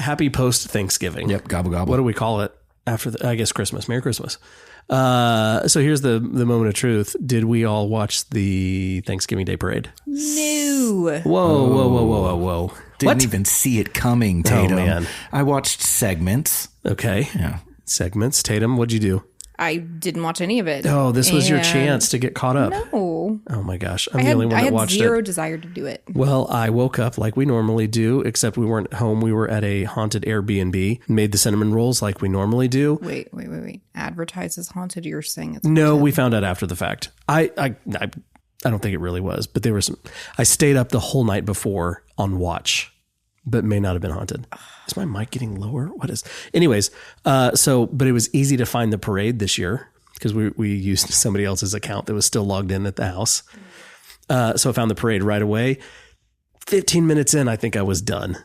happy post-Thanksgiving. Yep, gobble gobble. What do we call it after, I guess, Christmas? Merry Christmas. So here's the moment of truth. Did we all watch the Thanksgiving Day Parade? No. Whoa. Didn't even see it coming, Tatum. Oh, man. I watched segments. Okay. Yeah. Segments. Tatum, what'd you do? I didn't watch any of it. Oh, this was your chance to get caught up. No. Oh my gosh. I'm the only one that watched it. I had zero desire to do it. Well, I woke up like we normally do, except we weren't home. We were at a haunted Airbnb, made the cinnamon rolls like we normally do. Wait. Advertises haunted? You're saying it's No, haunted? we found out after the fact. I don't think it really was, but there was some. I stayed up the whole night before on watch, but may not have been haunted. Is my mic getting lower? What is? Anyways, but it was easy to find the parade this year because we used somebody else's account that was still logged in at the house. So I found the parade right away. 15 minutes in, I think I was done.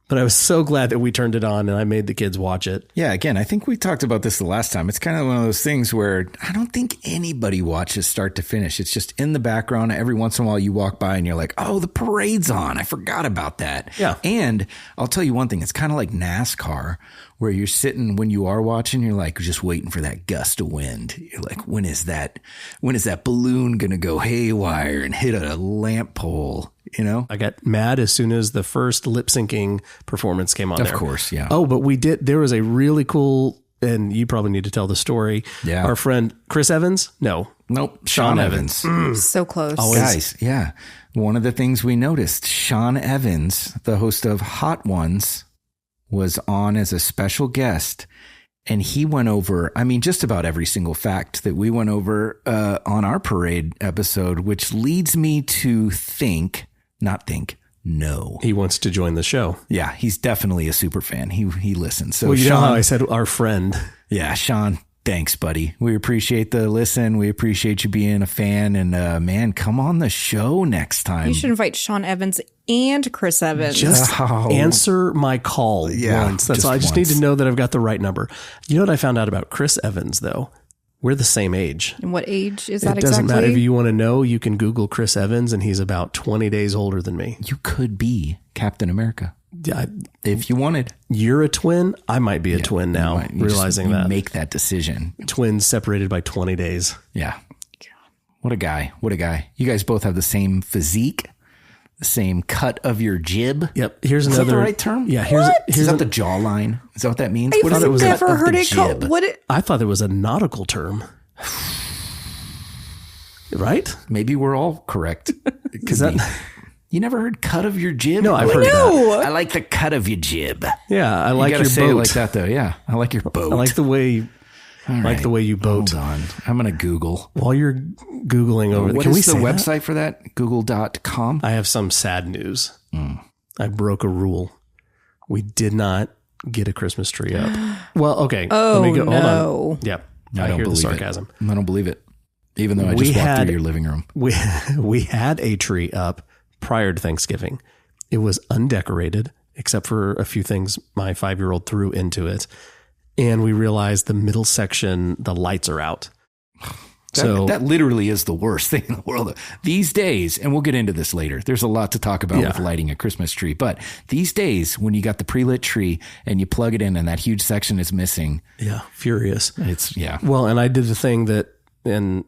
But I was so glad that we turned it on and I made the kids watch it. Yeah, again, I think we talked about this the last time. It's kind of one of those things where I don't think anybody watches start to finish. It's just in the background. Every once in a while you walk by and you're like, oh, the parade's on. I forgot about that. Yeah. And I'll tell you one thing. It's kind of like NASCAR where you're sitting when you are watching, you're like just waiting for that gust of wind. You're like, when is that balloon going to go haywire and hit a lamp pole? You know, I got mad as soon as the first lip syncing performance came on. Of course, yeah. Oh, but there was a really cool, and you probably need to tell the story. Yeah. Our friend Chris Evans. Nope. Sean Evans. So close. Guys, yeah. One of the things we noticed, Sean Evans, the host of Hot Ones, was on as a special guest. And he went over, just about every single fact that we went over on our parade episode, which leads me to know. He wants to join the show. Yeah, he's definitely a super fan. He listens. So well, Sean, know how I said our friend. Yeah, Sean, thanks, buddy. We appreciate the listen. We appreciate you being a fan. And man, come on the show next time. You should invite Sean Evans and Chris Evans. Just answer my call once. That's all. I just need to know that I've got the right number. You know what I found out about Chris Evans, though? We're the same age. And what age is that exactly? It doesn't matter. If you want to know, you can Google Chris Evans, and he's about 20 days older than me. You could be Captain America. Yeah, if you wanted. You're a twin. I might be a twin now, realizing that. Make that decision. Twins separated by 20 days. Yeah. What a guy. You guys both have the same physique. The same cut of your jib. Yep. Here's another. Is that the right term? Yeah. Is that the jawline? Is that what that means? I've never heard it called. I thought it was a nautical term. Right? Maybe we're all correct. You never heard cut of your jib? No, I've heard that. I like the cut of your jib. Yeah, I like you your say boat. It like that though. Yeah, I like your boat. I like the way. The way you boat. Hold on. I'm going to Google. While you're Googling over what is the website for that? Google.com? I have some sad news. I broke a rule. We did not get a Christmas tree up. Well, okay. Oh, let me go. no. Hold on. Yep. I hear the believe sarcasm. I don't believe it. Even though I just walked through your living room. We had a tree up prior to Thanksgiving. It was undecorated, except for a few things my 5-year-old threw into it. And we realized the middle section, the lights are out. That literally is the worst thing in the world. These days, and we'll get into this later, there's a lot to talk about with lighting a Christmas tree. But these days, when you got the pre-lit tree and you plug it in and that huge section is missing. Yeah, furious. Well, and I did the thing that, and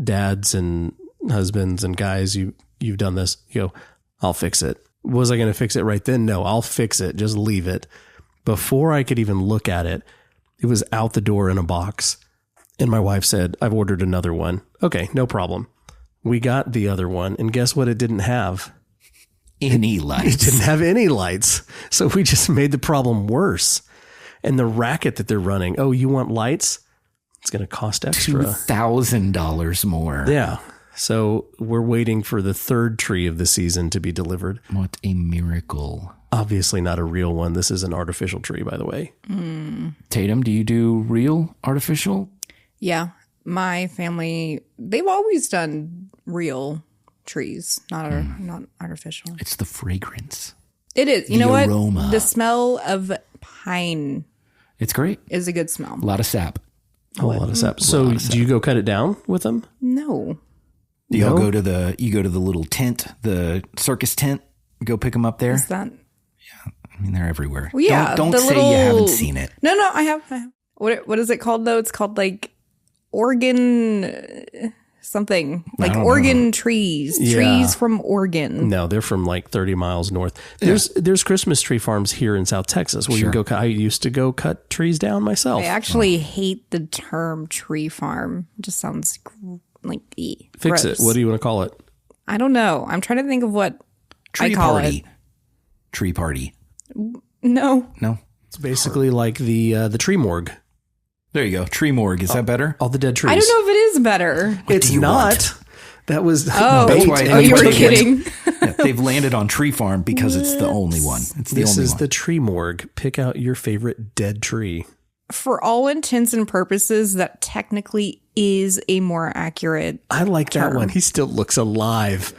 dads and husbands and guys, you've done this. You go, I'll fix it. Was I going to fix it right then? No, I'll fix it. Just leave it. Before I could even look at it, it was out the door in a box. And my wife said, I've ordered another one. Okay, no problem. We got the other one. And guess what? It didn't have any lights. It didn't have any lights. So we just made the problem worse. And the racket that they're running, oh, you want lights? It's going to cost extra. $2,000 more. Yeah. So we're waiting for the third tree of the season to be delivered. What a miracle. Obviously not a real one. This is an artificial tree, by the way. Tatum, do you do real artificial? Yeah. My family, they've always done real trees, not artificial. It's the fragrance. It is. You know aroma. What? The smell of pine. It's great. Is a good smell. A lot of sap. A lot of sap. So do you go cut it down with them? No. You go to the little tent, the circus tent, go pick them up there. Is that? I mean, they're everywhere. Well, yeah, Don't the say you haven't seen it. No, I have. What is it called though? It's called like Oregon something, like Oregon trees. Yeah. Trees from Oregon. No, they're from like 30 miles north. There's Christmas tree farms here in South Texas where you can go cut. I used to go cut trees down myself. I actually hate the term tree farm. It just sounds like Fix gross. it. What do you want to call it? I don't know. I'm trying to think of what Tree I call party. it. Tree party. No. It's basically like the tree morgue. There you go. Tree morgue. Is that better? All the dead trees. I don't know if it is better. It's do you not. want? That was Oh, bait. you were took it. kidding. Yeah, they've landed on tree farm because it's the only one. It's the This only is one. the tree morgue. Pick out your favorite dead tree. For all intents and purposes, that technically is a more accurate. I like that one. He still looks alive.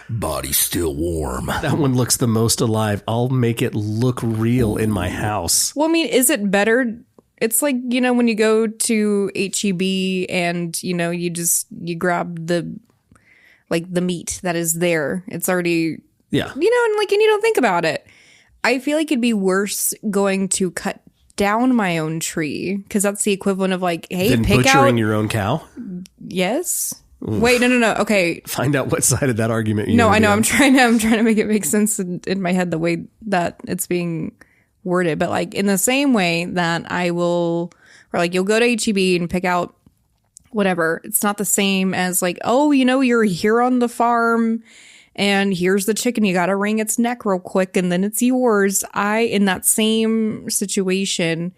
Body's still warm. That one looks the most alive. I'll make it look real in my house. Well, I mean, is it better? It's like, when you go to HEB and, you grab the meat that is there. It's already, Yeah. and you don't think about it. I feel like it'd be worse going to cut down my own tree because that's the equivalent of like, hey, Then pick butchering out. your own cow. Yes. Wait, no. Okay. Find out what side of that argument you No, wanna I be know. on. I'm trying to make it make sense in my head the way that it's being worded. But like in the same way that I will, or like you'll go to HEB and pick out whatever. It's not the same as like, oh, you're here on the farm and here's the chicken. You got to wring its neck real quick and then it's yours. In that same situation,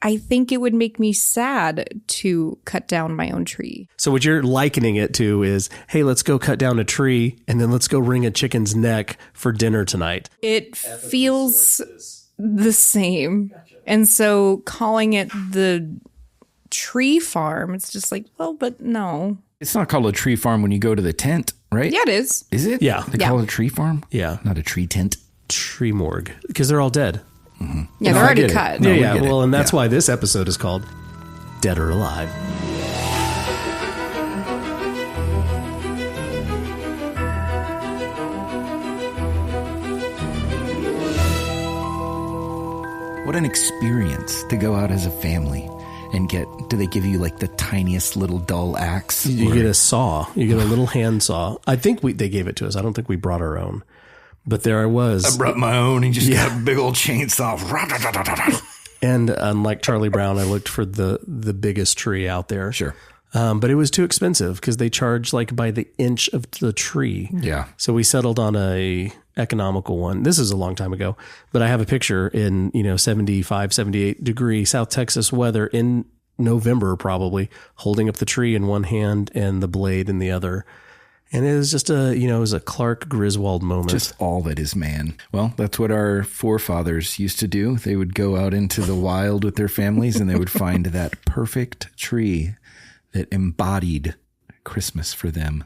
I think it would make me sad to cut down my own tree. So what you're likening it to is, hey, let's go cut down a tree and then let's go wring a chicken's neck for dinner tonight. It feels the same. And so calling it the tree farm, it's just like, well, but no. It's not called a tree farm when you go to the tent, right? Yeah, it is. Is it? Yeah. They call it a tree farm? Yeah. Not a tree tent. Tree morgue. Because they're all dead. Yeah, they're I already get it. cut. No, we yeah. get it. Well, and that's Yeah. why this episode is called Dead or Alive. What an experience to go out as a family and do they give you like the tiniest little dull axe? You get a saw. You get a little hand saw. I think they gave it to us. I don't think we brought our own. But there I was. I brought my own and just got a big old chainsaw. And unlike Charlie Brown, I looked for the biggest tree out there. Sure. But it was too expensive because they charge like by the inch of the tree. Yeah. So we settled on a economical one. This is a long time ago, but I have a picture in, 75, 78 degree South Texas weather in November, probably holding up the tree in one hand and the blade in the other. And it was just it was a Clark Griswold moment. Just all that is man. Well, that's what our forefathers used to do. They would go out into the wild with their families and they would find that perfect tree that embodied Christmas for them.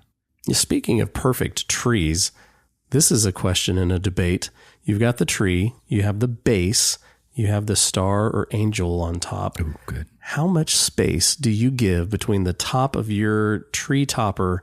Speaking of perfect trees, this is a question and a debate. You've got the tree, you have the base, you have the star or angel on top. Oh, good. How much space do you give between the top of your tree topper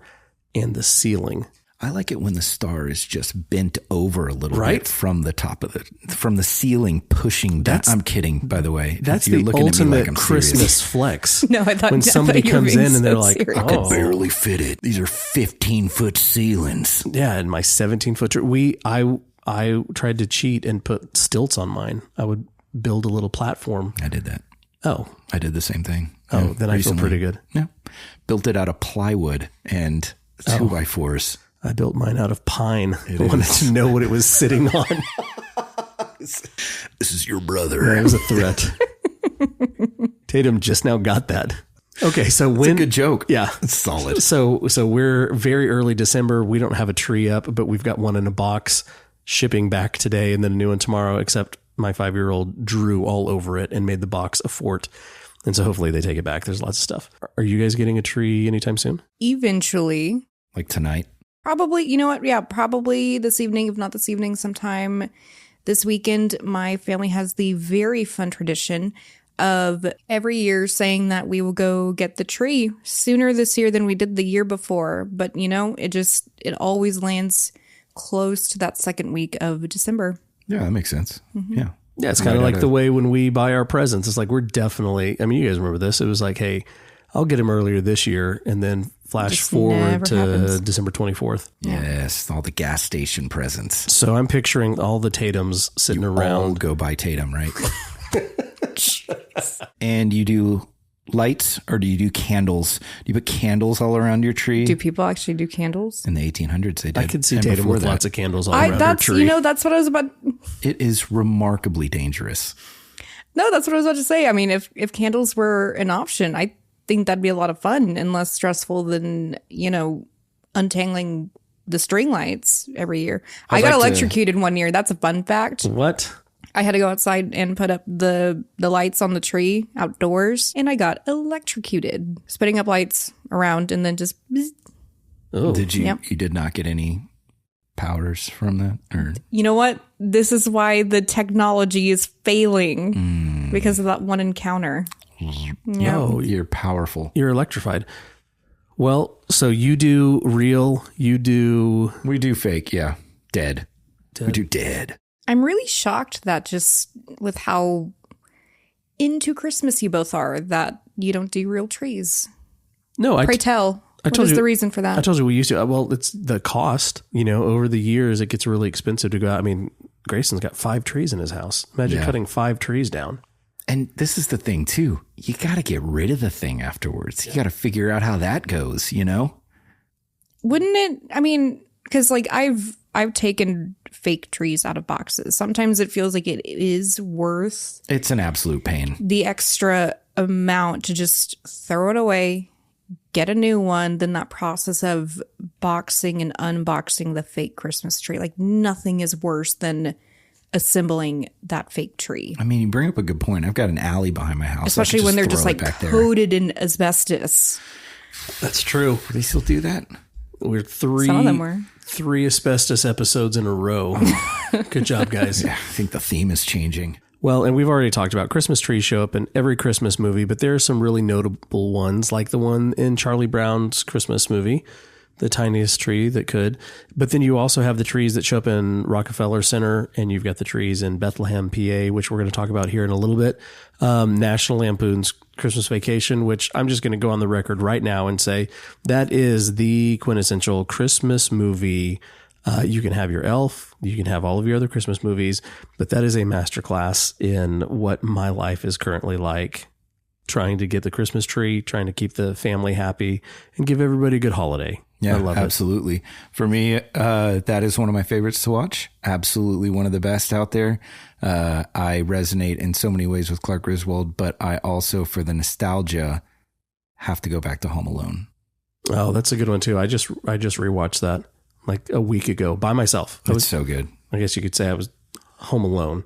and the ceiling? I like it when the star is just bent over a little Right? bit from the top from the ceiling pushing down. I'm kidding, by the way. That's You're the looking at me like ultimate I'm Christmas serious. flex. No, I thought when somebody you were comes being in and they're so like, serious. I could oh, barely fit it. These are 15-foot ceilings. yeah, and my 17-foot tree. I tried to cheat and put stilts on mine. I would build a little platform. I did that. Oh, I did the same thing. oh, then I feel recently. pretty good. Yeah. Built it out of plywood and 2x4s. I built mine out of pine. I wanted to know what it was sitting on. This is your brother. That was a threat. Tatum just now got that. Okay, so It's a good joke. Yeah. It's solid. So we're very early December. We don't have a tree up, but we've got one in a box shipping back today and then a new one tomorrow, except my 5-year-old drew all over it and made the box a fort. And so hopefully they take it back. There's lots of stuff. Are you guys getting a tree anytime soon? Eventually. Like tonight. Probably, you know what? Yeah, probably this evening, if not this evening, sometime this weekend. My family has the very fun tradition of every year saying that we will go get the tree sooner this year than we did the year before. But, it always lands close to that second week of December. Yeah, that makes sense. Yeah. Yeah, it's kind of like the way when we buy our presents. It's like we're definitely, I mean, you guys remember this. It was like, hey, I'll get them earlier this year and then flash Just forward never to happens. December 24th. Yes, all the gas station presents. So I'm picturing all the Tatums sitting All around. go by Tatum, right? And you do lights or do you do candles? Do you put candles all around your tree? Do people actually do candles? In the 1800s, they did. I could see And Tatum before with that. lots of candles all around her That's tree. that's what I was about. It is remarkably dangerous. No, that's what I was about to say. I mean, if candles were an option, I think that'd be a lot of fun and less stressful than, untangling the string lights every year. I got electrocuted one year. That's a fun fact. What? I had to go outside and put up the lights on the tree outdoors, and I got electrocuted, spitting up lights around and then just bzz. Oh, Did you? Yep. You did not get any powders from that, or You know what? This is why the technology is failing because of that one encounter. no, you're powerful. you're electrified. Well, so you do real, you do. We do fake, yeah. Dead. We do dead. I'm really shocked that just with how into Christmas you both are, that you don't do real trees. No, Pray tell. What told is you- the reason for that? I told you we used to. Well, it's the cost. Over the years, it gets really expensive to go out. I mean, Grayson's got 5 trees in his house. Imagine Yeah. cutting 5 trees down. And this is the thing too. You got to get rid of the thing afterwards. You got to figure out how that goes, Wouldn't it? I mean, because I've taken fake trees out of boxes. Sometimes it feels like it is worth It's an absolute pain. the extra amount to just throw it away, get a new one, then that process of boxing and unboxing the fake Christmas tree. Like nothing is worse than assembling that fake tree. I mean, you bring up a good point. I've got an alley behind my house. I could Especially when they're just throw it like back there. coated in asbestos. That's true. Do they still do that? We're 3 Some of them were. 3 asbestos episodes in a row. Good job, guys. Yeah, I think the theme is changing. Well, and we've already talked about Christmas trees show up in every Christmas movie, but there are some really notable ones, like the one in Charlie Brown's Christmas movie, the tiniest tree that could. But then you also have the trees that show up in Rockefeller Center, and you've got the trees in Bethlehem, PA, which we're going to talk about here in a little bit. National Lampoon's Christmas Vacation, which I'm just going to go on the record right now and say that is the quintessential Christmas movie. You can have your Elf, you can have all of your other Christmas movies, but that is a masterclass in what my life is currently like, trying to get the Christmas tree, trying to keep the family happy, and give everybody a good holiday. Yeah, I love absolutely. For me, that is one of my favorites to watch. Absolutely one of the best out there. I resonate in so many ways with Clark Griswold, but I also, for the nostalgia, have to go back to Home Alone. it. Oh, that's a good one too. I just rewatched that like a week ago by myself. It's so good. I guess you could say I was home alone.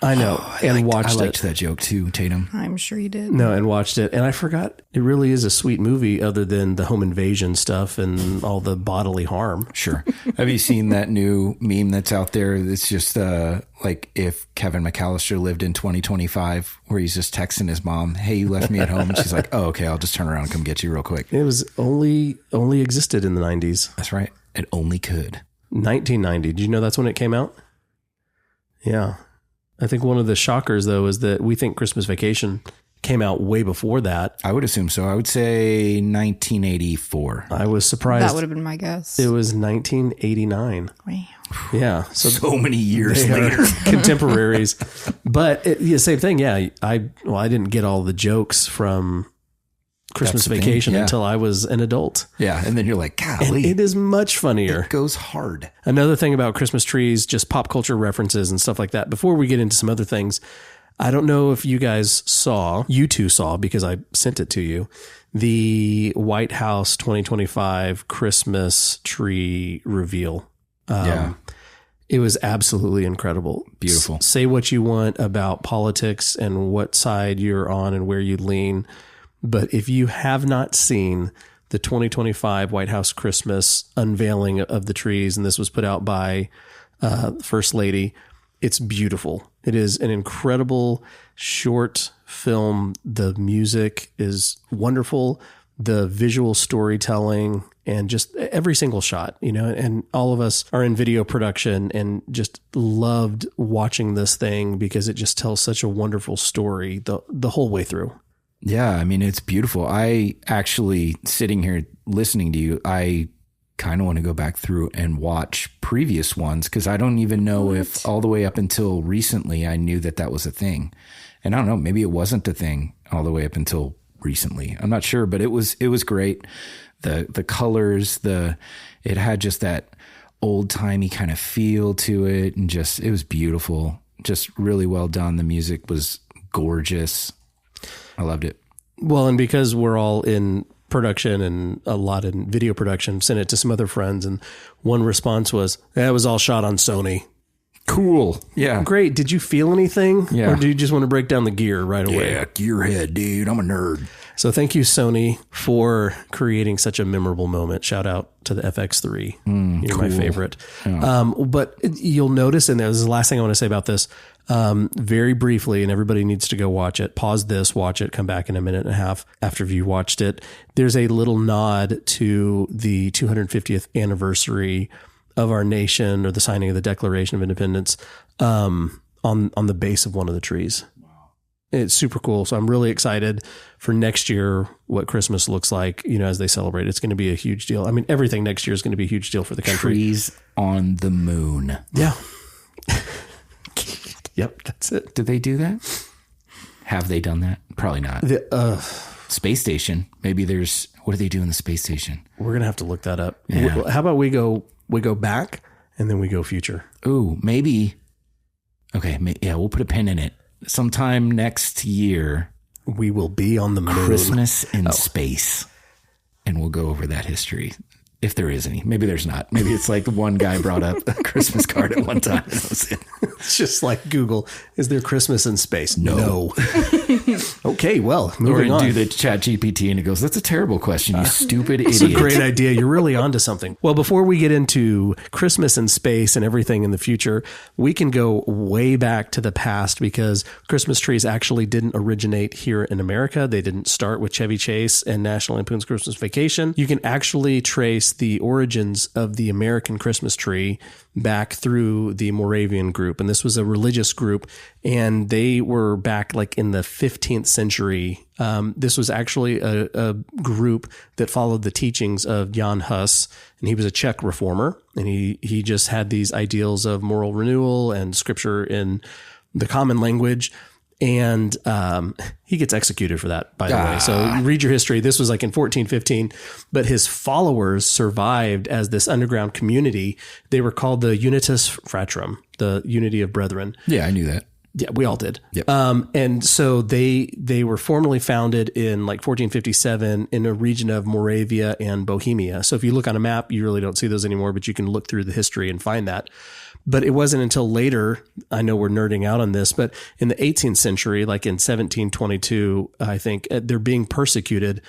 I know, and watched I it. liked that joke too, Tatum. I'm sure you did. No, and watched it. And I forgot it really is a sweet movie other than the home invasion stuff and all the bodily harm. Sure. Have you seen that new meme that's out there? It's just like if Kevin McAllister lived in 2025, where he's just texting his mom, "Hey, you left me at home." And she's like, "Oh, okay, I'll just turn around and come get you real quick." It was only existed in the 90s. That's right. It only could. 1990. Did you know that's when it came out? Yeah. I think one of the shockers, though, is that we think Christmas Vacation came out way before that. I would assume so. I would say 1984. I was surprised. That would have been my guess. It was 1989. Wow. Yeah. So many years They are later. contemporaries. But same thing. Yeah. I didn't get all the jokes from Christmas That's the thing, Vacation yeah. until I was an adult. Yeah. And then you're like, And golly, it is much funnier. it goes hard. Another thing about Christmas trees, just pop culture references and stuff like that. Before we get into some other things, I don't know if you two saw, because I sent it to you, the White House 2025 Christmas tree reveal. Yeah. It was absolutely incredible. Beautiful. Say what you want about politics and what side you're on and where you lean. But if you have not seen the 2025 White House Christmas unveiling of the trees, and this was put out by First Lady, it's beautiful. It is an incredible short film. The music is wonderful. The visual storytelling and just every single shot, and all of us are in video production and just loved watching this thing because it just tells such a wonderful story the whole way through. Yeah. I mean, it's beautiful. I actually, sitting here listening to you, I kind of want to go back through and watch previous ones because I don't even know if all the way up until recently I knew that was a thing. And I don't know, maybe it wasn't a thing all the way up until recently. I'm not sure, but it was great. The colors, it had just that old timey kind of feel to it, and it was beautiful. Just really well done. The music was gorgeous. I loved it. Well, and because we're all in production and a lot in video production, sent it to some other friends, and one response was, "That was all shot on Sony." Cool. Yeah. Great. Did you feel anything? Yeah. Or do you just want to break down the gear right away? Yeah, gearhead, dude. I'm a nerd. So thank you, Sony, for creating such a memorable moment. Shout out to the FX3. You're my favorite. Yeah. But you'll notice, and this is the last thing I want to say about this, very briefly, and everybody needs to go watch it. Pause this, watch it, come back in a minute and a half after you watched it. There's a little nod to the 250th anniversary of our nation, or the signing of the Declaration of Independence, on the base of one of the trees. Wow. It's super cool. So I'm really excited for next year, what Christmas looks like, as they celebrate. It's going to be a huge deal. I mean, everything next year is going to be a huge deal for the country. Trees on the moon. Yeah. Yep. That's it. Did they do that? Have they done that? Probably not. Space station. Maybe what do they do in the space station? We're going to have to look that up. Yeah. How about we go back and then we go future? Ooh, maybe. Okay. Yeah. We'll put a pin in it. Sometime next year, we will be on the moon. Christmas in space. And we'll go over that history. If there is any. Maybe there's not. Maybe it's like one guy brought up a Christmas card at one time. And that was it. It's just like Google. Is there Christmas in space? No. Okay, well, moving on. Or do the chat GPT and it goes, that's a terrible question, you stupid idiot. It's a great idea. You're really onto something. Well, before we get into Christmas in space and everything in the future, we can go way back to the past because Christmas trees actually didn't originate here in America. They didn't start with Chevy Chase and National Lampoon's Christmas Vacation. You can actually trace the origins of the American Christmas tree back through the Moravian group. And this was a religious group, and they were back like in the 15th century. This was actually a group that followed the teachings of Jan Hus, and he was a Czech reformer, and he just had these ideals of moral renewal and scripture in the common language. And he gets executed for that, by the way. So read your history. This was like in 1415, but his followers survived as this underground community. They were called the Unitas Fratrum, the Unity of Brethren. Yeah, I knew that. Yeah, we all did. Yep. And so they were formally founded in like 1457 in a region of Moravia and Bohemia. So if you look on a map, you really don't see those anymore, but you can look through the history and find that. But it wasn't until later, I know we're nerding out on this, but in the 18th century, like in 1722, I think they're being persecuted.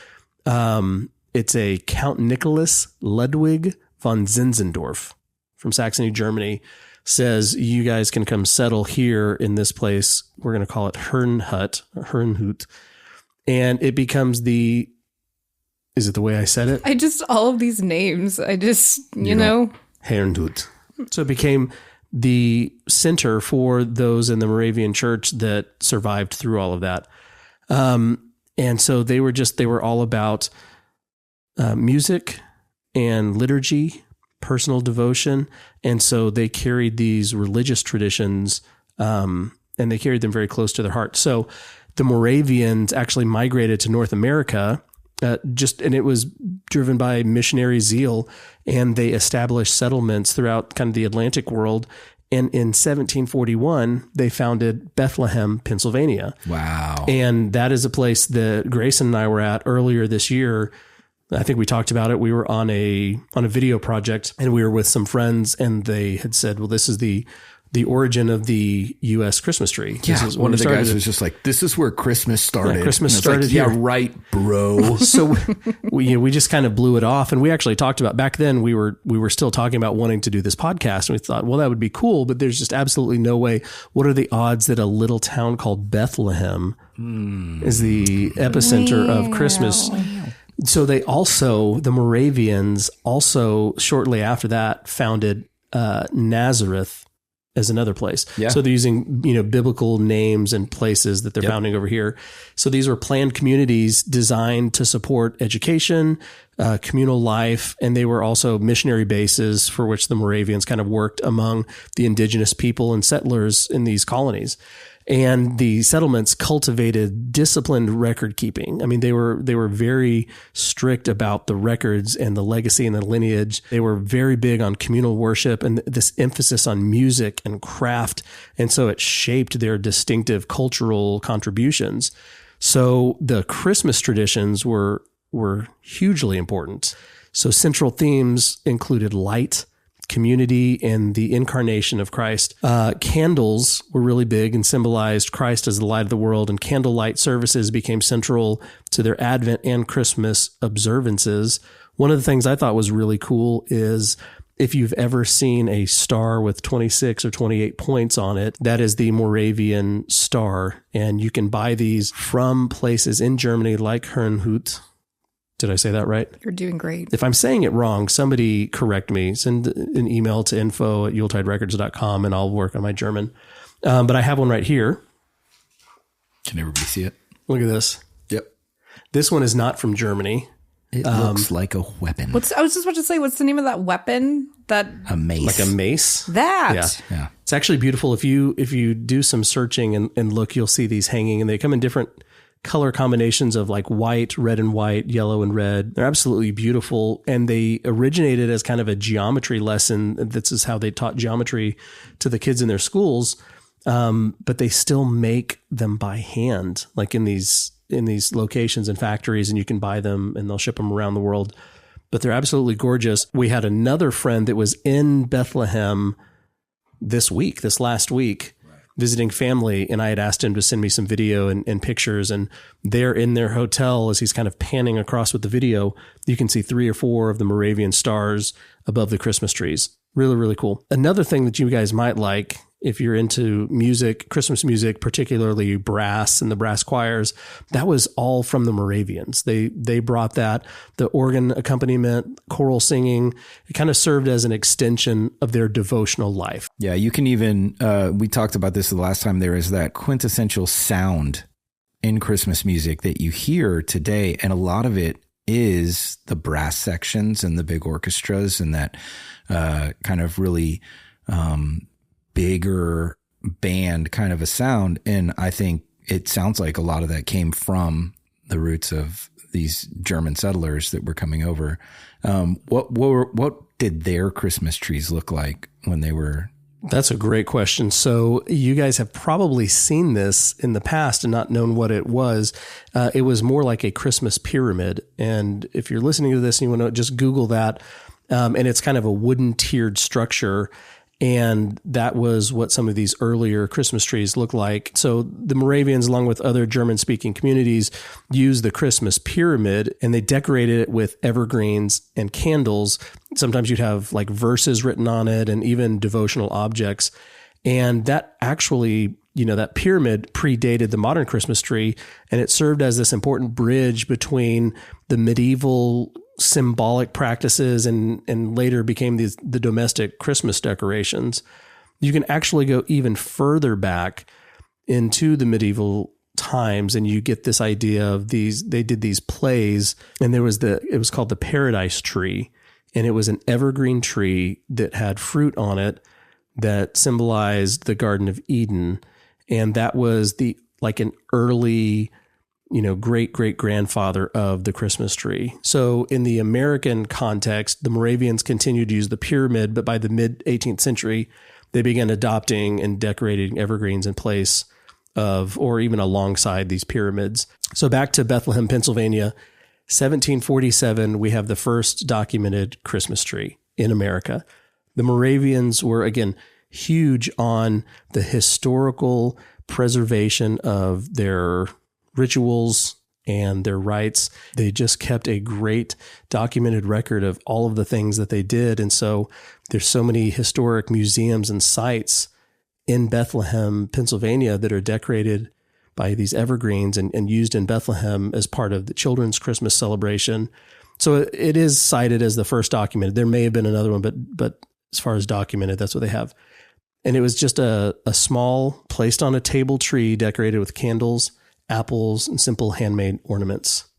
It's a Count Nicholas Ludwig von Zinzendorf from Saxony, Germany, says, you guys can come settle here in this place. We're going to call it Herrnhut. And it becomes is it the way I said it? All of these names, you know. Herrnhut. So it became the center for those in the Moravian church that survived through all of that. And so they were all about music and liturgy, personal devotion. And so they carried these religious traditions, and they carried them very close to their heart. So the Moravians actually migrated to North America, and it was driven by missionary zeal, and they established settlements throughout kind of the Atlantic world. And in 1741, they founded Bethlehem, Pennsylvania. Wow. And that is a place that Grayson and I were at earlier this year. I think we talked about it. We were on a video project, and we were with some friends, and they had said, well, this is the origin of the U.S. Christmas tree. Yeah, one of the guys was just like, this is where Christmas started. Yeah, Christmas started like, here. Yeah, right, bro. So we just kind of blew it off. And we actually talked about, back then we were still talking about wanting to do this podcast. And we thought, well, that would be cool, but there's just absolutely no way. What are the odds that a little town called Bethlehem is the epicenter of Christmas? So the Moravians also shortly after that founded Nazareth as another place. Yeah. So they're using, biblical names and places that they're founding over here. So these were planned communities designed to support education, communal life, and they were also missionary bases for which the Moravians kind of worked among the indigenous people and settlers in these colonies. And the settlements cultivated disciplined record keeping. I mean, they were very strict about the records and the legacy and the lineage. They were very big on communal worship and this emphasis on music and craft. And so it shaped their distinctive cultural contributions. So the Christmas traditions were hugely important. So central themes included light, community, and the incarnation of Christ. Candles were really big and symbolized Christ as the light of the world, and candlelight services became central to their Advent and Christmas observances. One of the things I thought was really cool is if you've ever seen a star with 26 or 28 points on it, that is the Moravian star. And you can buy these from places in Germany like Herrnhut. Did I say that right? You're doing great. If I'm saying it wrong, somebody correct me. Send an email to info@yuletiderecords.com and I'll work on my German. But I have one right here. Can everybody see it? Look at this. Yep. This one is not from Germany. It looks like a weapon. I was just about to say, what's the name of that weapon? A mace. Like a mace? That. Yeah. It's actually beautiful. If you do some searching and look, you'll see these hanging, and they come in different color combinations of like white, red and white, yellow and red. They're absolutely beautiful. And they originated as kind of a geometry lesson. This is how they taught geometry to the kids in their schools. But they still make them by hand, like in these locations and factories, and you can buy them and they'll ship them around the world. But they're absolutely gorgeous. We had another friend that was in Bethlehem this last week, visiting family, and I had asked him to send me some video and pictures, and they're in their hotel as he's kind of panning across with the video. You can see 3 or 4 of the Moravian stars above the Christmas trees. Really, really cool. Another thing that you guys might like, if you're into music, Christmas music, particularly brass and the brass choirs, that was all from the Moravians. They brought that, the organ accompaniment, choral singing. It kind of served as an extension of their devotional life. Yeah, you can even, we talked about this the last time, there is that quintessential sound in Christmas music that you hear today, and a lot of it is the brass sections and the big orchestras and that kind of really bigger band kind of a sound. And I think it sounds like a lot of that came from the roots of these German settlers that were coming over. What did their Christmas trees look like when they were? That's a great question. So you guys have probably seen this in the past and not known what it was. It was more like a Christmas pyramid. And if you're listening to this and you want to just Google that, and it's kind of a wooden tiered structure. And that was what some of these earlier Christmas trees look like. So the Moravians, along with other German-speaking communities, used the Christmas pyramid, and they decorated it with evergreens and candles. Sometimes you'd have like verses written on it and even devotional objects. And that actually, that pyramid predated the modern Christmas tree, and it served as this important bridge between the medieval symbolic practices and later became the domestic Christmas decorations. You can actually go even further back into the medieval times, and you get this idea of they did these plays, and it was called the Paradise Tree, and it was an evergreen tree that had fruit on it that symbolized the Garden of Eden. And that was an early great-great-grandfather of the Christmas tree. So in the American context, the Moravians continued to use the pyramid, but by the mid-18th century, they began adopting and decorating evergreens in place of, or even alongside these pyramids. So back to Bethlehem, Pennsylvania, 1747, we have the first documented Christmas tree in America. The Moravians were, again, huge on the historical preservation of their rituals and their rites. They just kept a great documented record of all of the things that they did. And so there's so many historic museums and sites in Bethlehem, Pennsylvania that are decorated by these evergreens and used in Bethlehem as part of the children's Christmas celebration. So it is cited as the first documented. There may have been another one, but as far as documented, that's what they have. And it was just a small, placed on a table tree, decorated with candles, apples, and simple handmade ornaments.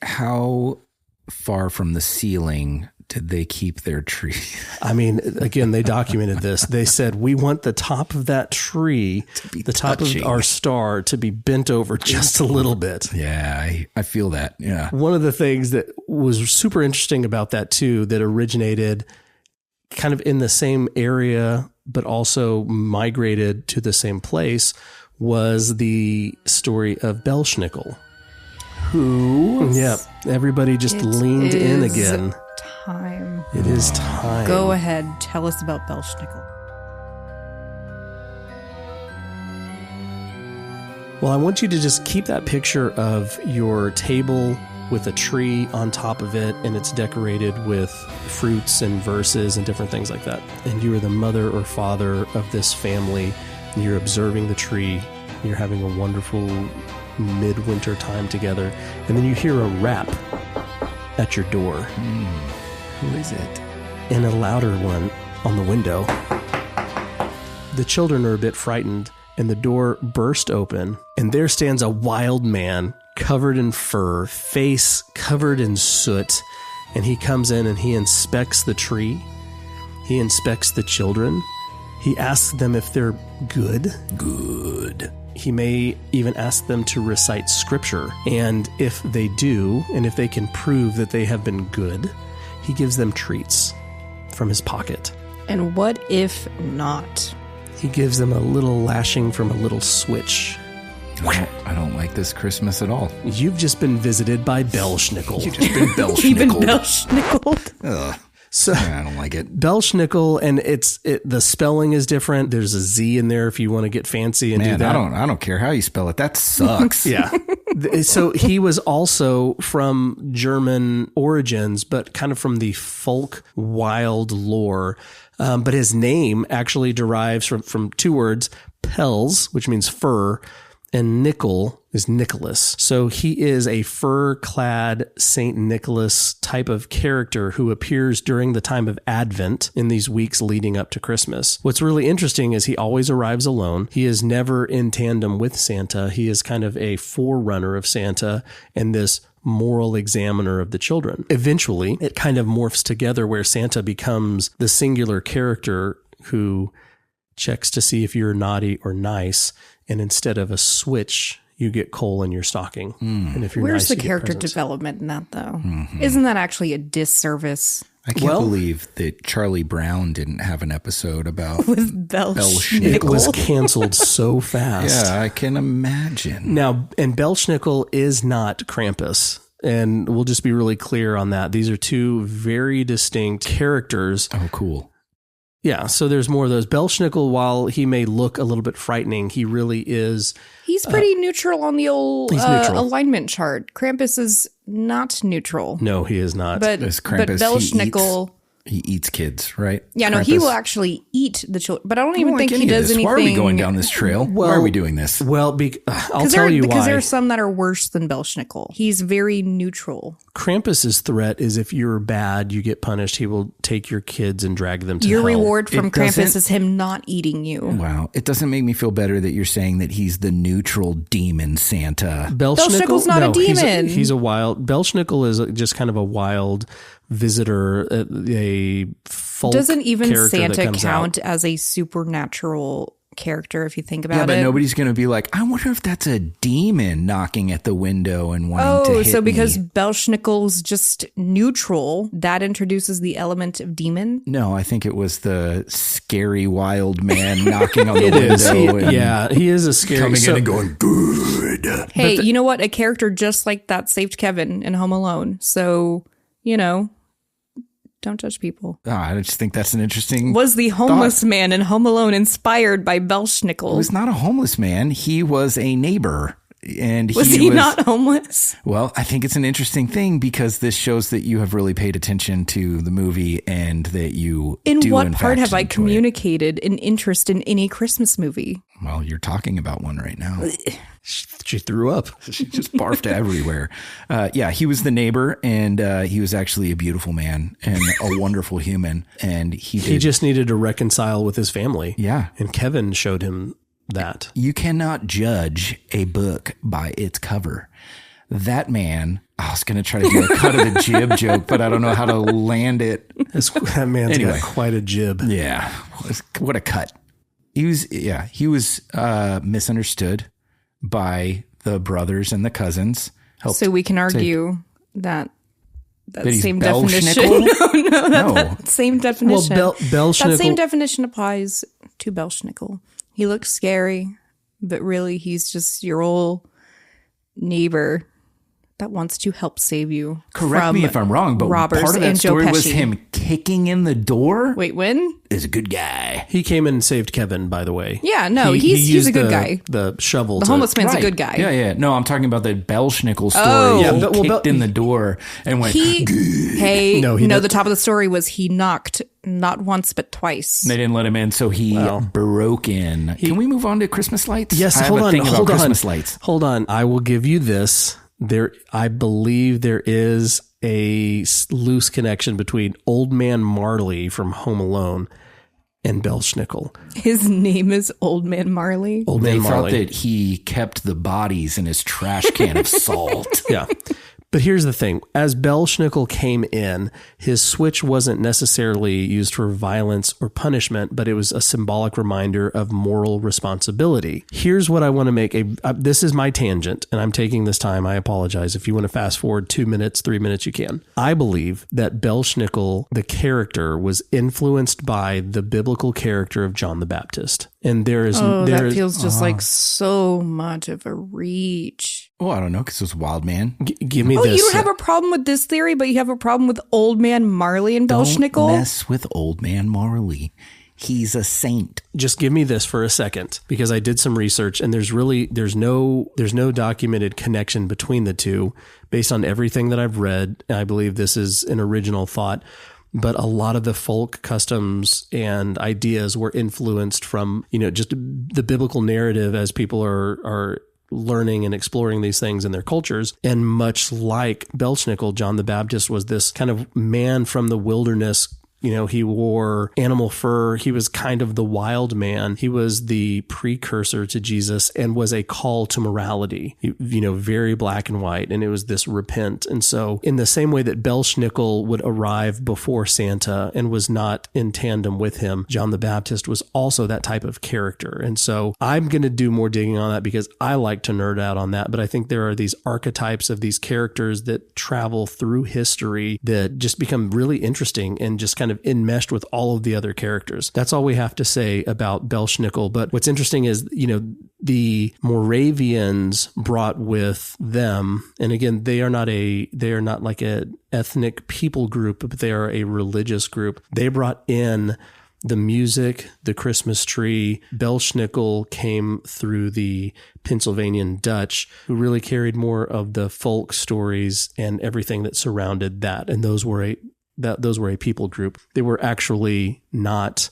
How far from the ceiling did they keep their tree? I mean, again, they documented this. They said, we want the top of that tree, the top of our star, to be bent over just a little bit. Yeah, I feel that. Yeah. One of the things that was super interesting about that too, that originated kind of in the same area, but also migrated to the same place, was the story of Belsnickel. Who? Yep. Everybody just leaned in again. Time. It is time. Go ahead. Tell us about Belsnickel. Well, I want you to just keep that picture of your table with a tree on top of it, and it's decorated with fruits and verses and different things like that. And you are the mother or father of this family, and you're observing the tree. You're having a wonderful midwinter time together. And then you hear a rap at your door. Who is it? And a louder one on the window. The children are a bit frightened, and the door burst open, and there stands a wild man covered in fur, face covered in soot, and he comes in and he inspects the tree. He inspects the children. He asks them if they're good. Good. He may even ask them to recite scripture, and if they do, and if they can prove that they have been good, he gives them treats from his pocket. And what if not? He gives them a little lashing from a little switch. I don't like this Christmas at all. You've just been visited by Belsnickel. You've just been Belsnickel. You've been Belsnickel. Ugh. So I don't like it. Belsnickel, and the spelling is different. There's a Z in there if you want to get fancy and do that. I don't care how you spell it. That sucks. Yeah. So he was also from German origins, but kind of from the folk wild lore. But his name actually derives from two words, pels, which means fur, and nickel is Nicholas. So he is a fur-clad Saint Nicholas type of character who appears during the time of Advent in these weeks leading up to Christmas. What's really interesting is he always arrives alone. He is never in tandem with Santa. He is kind of a forerunner of Santa and this moral examiner of the children. Eventually, it kind of morphs together where Santa becomes the singular character who checks to see if you're naughty or nice, and instead of a switch, you get coal in your stocking. And if you're Where's nice, the you character get presents. Development in that, though? Isn't that actually a disservice I can't believe that Charlie Brown didn't have an episode about with Belsnickel? It was canceled so fast. Yeah, I can imagine. Now, and Belsnickel is not Krampus. And we'll just be really clear on that. These are two very distinct characters. Oh, cool. Yeah, so there's more of those. Belsnickel, while he may look a little bit frightening, he really is. He's pretty neutral on the old neutral. alignment chart. Krampus is not neutral. No, he is not. But Krampus, Belsnickel... He eats kids, right? Yeah, no, he will actually eat the children. But I don't even think he does anything. Why are we going down this trail? Why are we doing this? Well, I'll tell you why. Because there are some that are worse than Belsnickel. He's very neutral. Krampus's threat is if you're bad, you get punished. He will take your kids and drag them to Your hell. reward from Krampus is him not eating you. Wow. It doesn't make me feel better that you're saying that he's the neutral demon Santa. Belsnickel's not a demon. He's a wild. Belsnickel is just kind of a wild visitor, a folk Doesn't even character that Santa comes count out. as a supernatural character if you think about it? Yeah, but nobody's going to be like, I wonder if that's a demon knocking at the window and wanting to hit so because me. Belsnickel's just neutral, that introduces the element of demon? No, I think it was the scary wild man knocking on the window. He is a scary coming in and going, good. Hey, you know what? A character just like that saved Kevin in Home Alone. So, don't judge people. Oh, I just think that's an interesting Was the homeless man in Home Alone inspired by Belsnickel? He was not a homeless man. He was a neighbor. And Was he not homeless? Well, I think it's an interesting thing because this shows that you have really paid attention to the movie and that you In do, what in part fact, have I enjoy it. communicated an interest in any Christmas movie? Well, you're talking about one right now. She threw up. She just barfed everywhere. Yeah, he was the neighbor, and he was actually a beautiful man and a wonderful human. And He just needed to reconcile with his family. Yeah. And Kevin showed him that. You cannot judge a book by its cover. That man, I was going to try to do a cut of the jib joke, but I don't know how to land it. That man's got quite a jib. Yeah. What a cut. He was misunderstood by the brothers and the cousins. So we can argue that he's same definition. Belsnickel? No, that same definition. Well, Belsnickel. That same definition applies to Belsnickel. He looks scary, but really he's just your old neighbor that wants to help save you. Correct me if I'm wrong, but robbers part of that and Joe story was Pesci. him kicking in the door. Wait, when? Is a good guy. He came in and saved Kevin, by the way. Yeah, no, He he's used a good guy. The shovel. The homeless man's a good guy. Yeah. No, I'm talking about the Belsnickel story. Oh. Yeah, He kicked in the door and went. No, the top of the story was he knocked not once but twice. They didn't let him in, so he broke in. Can we move on to Christmas lights? Yes, I have hold a on. thing about Hold on. Christmas lights. Hold on. I will give you this. I believe there is a loose connection between Old Man Marley from Home Alone and Belsnickel. His name is Old Man Marley. Old They Man thought Marley. that he kept the bodies in his trash can of salt. Yeah. But here's the thing. As Belsnickel came in, his switch wasn't necessarily used for violence or punishment, but it was a symbolic reminder of moral responsibility. Here's what I want to make. This is my tangent, and I'm taking this time. I apologize. If you want to fast forward 2 minutes, 3 minutes, you can. I believe that Belsnickel, the character, was influenced by the biblical character of John the Baptist. And that feels just like so much of a reach. Oh, I don't know, because it was Wild Man. Give me Oh, this. you don't have a problem with this theory, but you have a problem with Old Man Marley and Belsnickel? Don't mess with Old Man Marley. He's a saint. Just give me this for a second, because I did some research and there's no documented connection between the two based on everything that I've read. I believe this is an original thought, but a lot of the folk customs and ideas were influenced from, just the biblical narrative as people are learning and exploring these things in their cultures. And much like Belsnickel, John the Baptist was this kind of man from the wilderness. He wore animal fur. He was kind of the wild man. He was the precursor to Jesus and was a call to morality, very black and white. And it was this repent. And so in the same way that Belsnickel would arrive before Santa and was not in tandem with him, John the Baptist was also that type of character. And so I'm going to do more digging on that because I like to nerd out on that. But I think there are these archetypes of these characters that travel through history that just become really interesting and just kind of enmeshed with all of the other characters. That's all we have to say about Belsnickel. But what's interesting is, the Moravians brought with them, and again, they are not like an ethnic people group, but they are a religious group. They brought in the music, the Christmas tree. Belsnickel came through the Pennsylvanian Dutch, who really carried more of the folk stories and everything that surrounded that. And those were a people group. They were actually not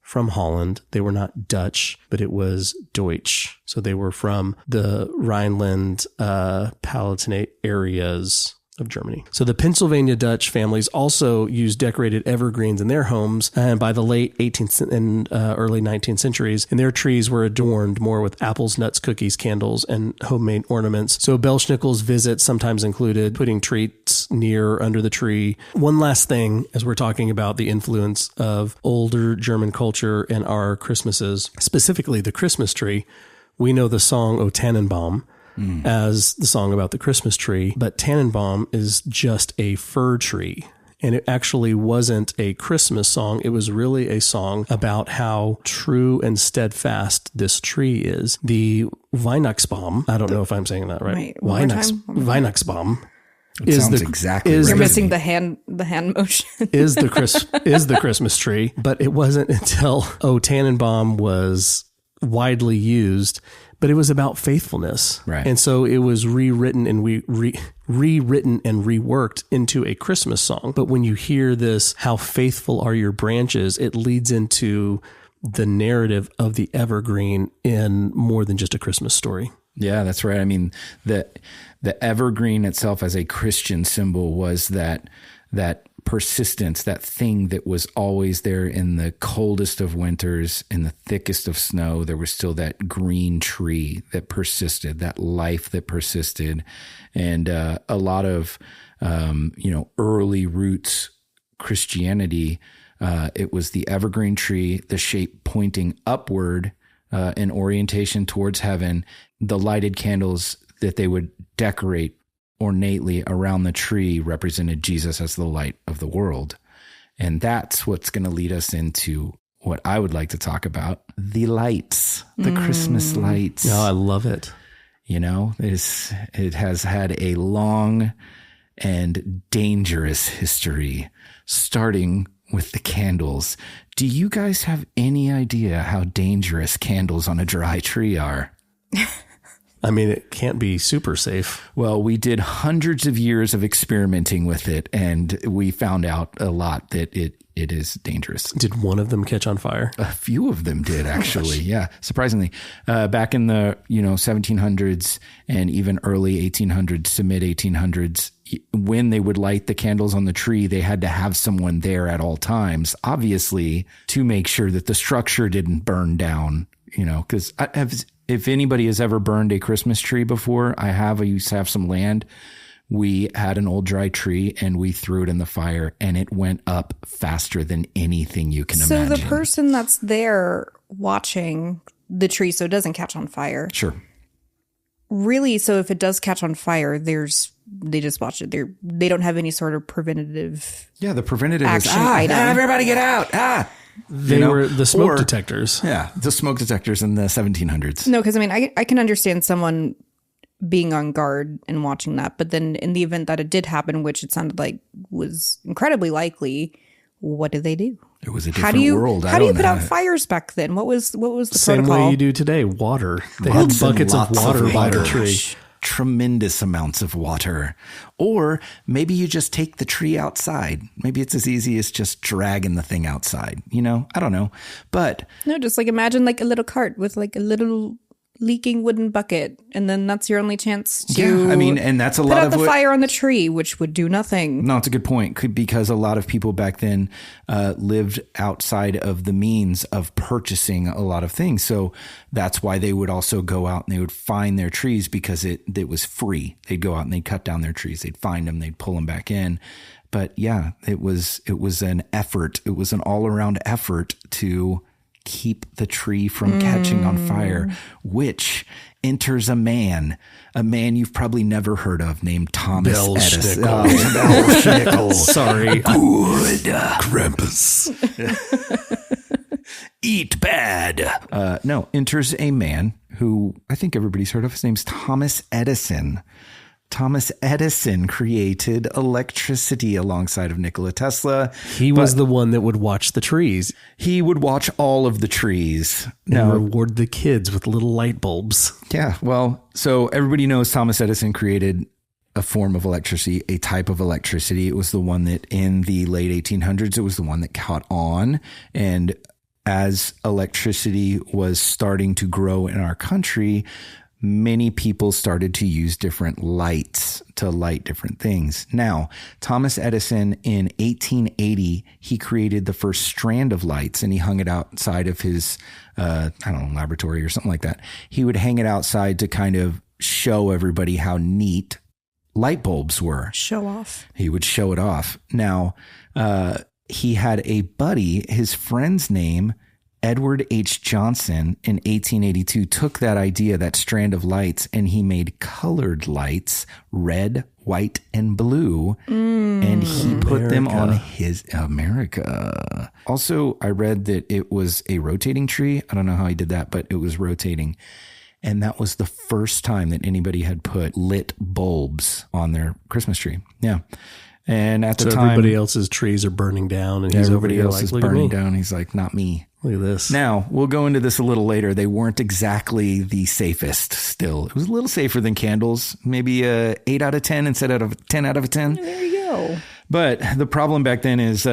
from Holland. They were not Dutch, but it was Deutsch. So they were from the Rhineland, Palatinate areas of Germany. So the Pennsylvania Dutch families also used decorated evergreens in their homes, and by the late 18th and early 19th centuries, and their trees were adorned more with apples, nuts, cookies, candles, and homemade ornaments. So Belsnickel's visits sometimes included putting treats near or under the tree. One last thing, as we're talking about the influence of older German culture and our Christmases, specifically the Christmas tree, we know the song O Tannenbaum as the song about the Christmas tree, but Tannenbaum is just a fir tree. And it actually wasn't a Christmas song. It was really a song about how true and steadfast this tree is. The Weihnachtsbaum, I don't know if I'm saying that right. Wait, one more time? Weihnachtsbaum. Sounds exactly right. You're missing the hand motion. is the Christmas tree, but it wasn't until O Tannenbaum was widely used but it was about faithfulness. Right. And so it was rewritten and rewritten and reworked into a Christmas song. But when you hear this, how faithful are your branches, it leads into the narrative of the evergreen in more than just a Christmas story. Yeah, that's right. I mean, the evergreen itself as a Christian symbol was that persistence, that thing that was always there in the coldest of winters, in the thickest of snow. There was still that green tree that persisted, that life that persisted. And a lot of, early roots Christianity, it was the evergreen tree, the shape pointing upward in orientation towards heaven, the lighted candles that they would decorate ornately around the tree represented Jesus as the light of the world. And that's what's going to lead us into what I would like to talk about, the lights, the Christmas lights. Oh, I love it. You know, it has had a long and dangerous history, starting with the candles. Do you guys have any idea how dangerous candles on a dry tree are? I mean, it can't be super safe. Well, we did hundreds of years of experimenting with it, and we found out a lot that it is dangerous. Did one of them catch on fire? A few of them did, actually. Yeah, surprisingly. Back in the 1700s and even early 1800s to mid 1800s, when they would light the candles on the tree, they had to have someone there at all times, obviously, to make sure that the structure didn't burn down. Because if anybody has ever burned a Christmas tree before, I used to have some land. We had an old dry tree and we threw it in the fire and it went up faster than anything you can imagine. So the person that's there watching the tree so it doesn't catch on fire. Sure. Really, so if it does catch on fire, they just watch it. They don't have any sort of preventative. Yeah, the preventative action is item. Everybody get out. They were the smoke detectors. Yeah, the smoke detectors in the 1700s. No, because I mean, I can understand someone being on guard and watching that. But then in the event that it did happen, which it sounded like was incredibly likely, what did they do? It was a different world. How do you put out fires back then? What was the same protocol? way you do today? Water. They had buckets of water by the tree. Tremendous amounts of water. Or maybe you just take the tree outside. Maybe it's as easy as just dragging the thing outside. I don't know. But no, just like imagine like a little cart with like a little leaking wooden bucket, and then that's your only chance to and that's a lot of put out the fire on the tree, which would do nothing. No, it's a good point, because a lot of people back then lived outside of the means of purchasing a lot of things. So that's why they would also go out and they would find their trees, because it was free. They'd go out and they'd cut down their trees. They'd find them. They'd pull them back in. But yeah, it was an effort. It was an all around effort to keep the tree from catching on fire, which enters a man you've probably never heard of, named Thomas Edison. Belsnickel. Sorry. Good Krampus. Eat bad. No, enters a man who I think everybody's heard of. His name's Thomas Edison. Thomas Edison created electricity alongside of Nikola Tesla. He was the one that would watch the trees. He would watch all of the trees. And reward the kids with little light bulbs. Yeah, well, so everybody knows Thomas Edison created a form of electricity, a type of electricity. It was the one that in the late 1800s, it was the one that caught on. And as electricity was starting to grow in our country, many people started to use different lights to light different things. Now, Thomas Edison in 1880, he created the first strand of lights and he hung it outside of his, laboratory or something like that. He would hang it outside to kind of show everybody how neat light bulbs were. Show off. He would show it off. Now, he had a buddy, his friend's name, Edward H. Johnson, in 1882 took that idea, that strand of lights, and he made colored lights, red, white, and blue, and he put them on his America. Also, I read that it was a rotating tree. I don't know how he did that, but it was rotating. And that was the first time that anybody had put lit bulbs on their Christmas tree. Yeah. And at the time, everybody else's trees are burning down, and he's over everybody here else like, is look at burning me. down. He's like, not me. Look at this. Now, we'll go into this a little later. They weren't exactly the safest still. It was a little safer than candles, maybe a 8 out of 10 instead of 10 out of a 10. There you go. But the problem back then is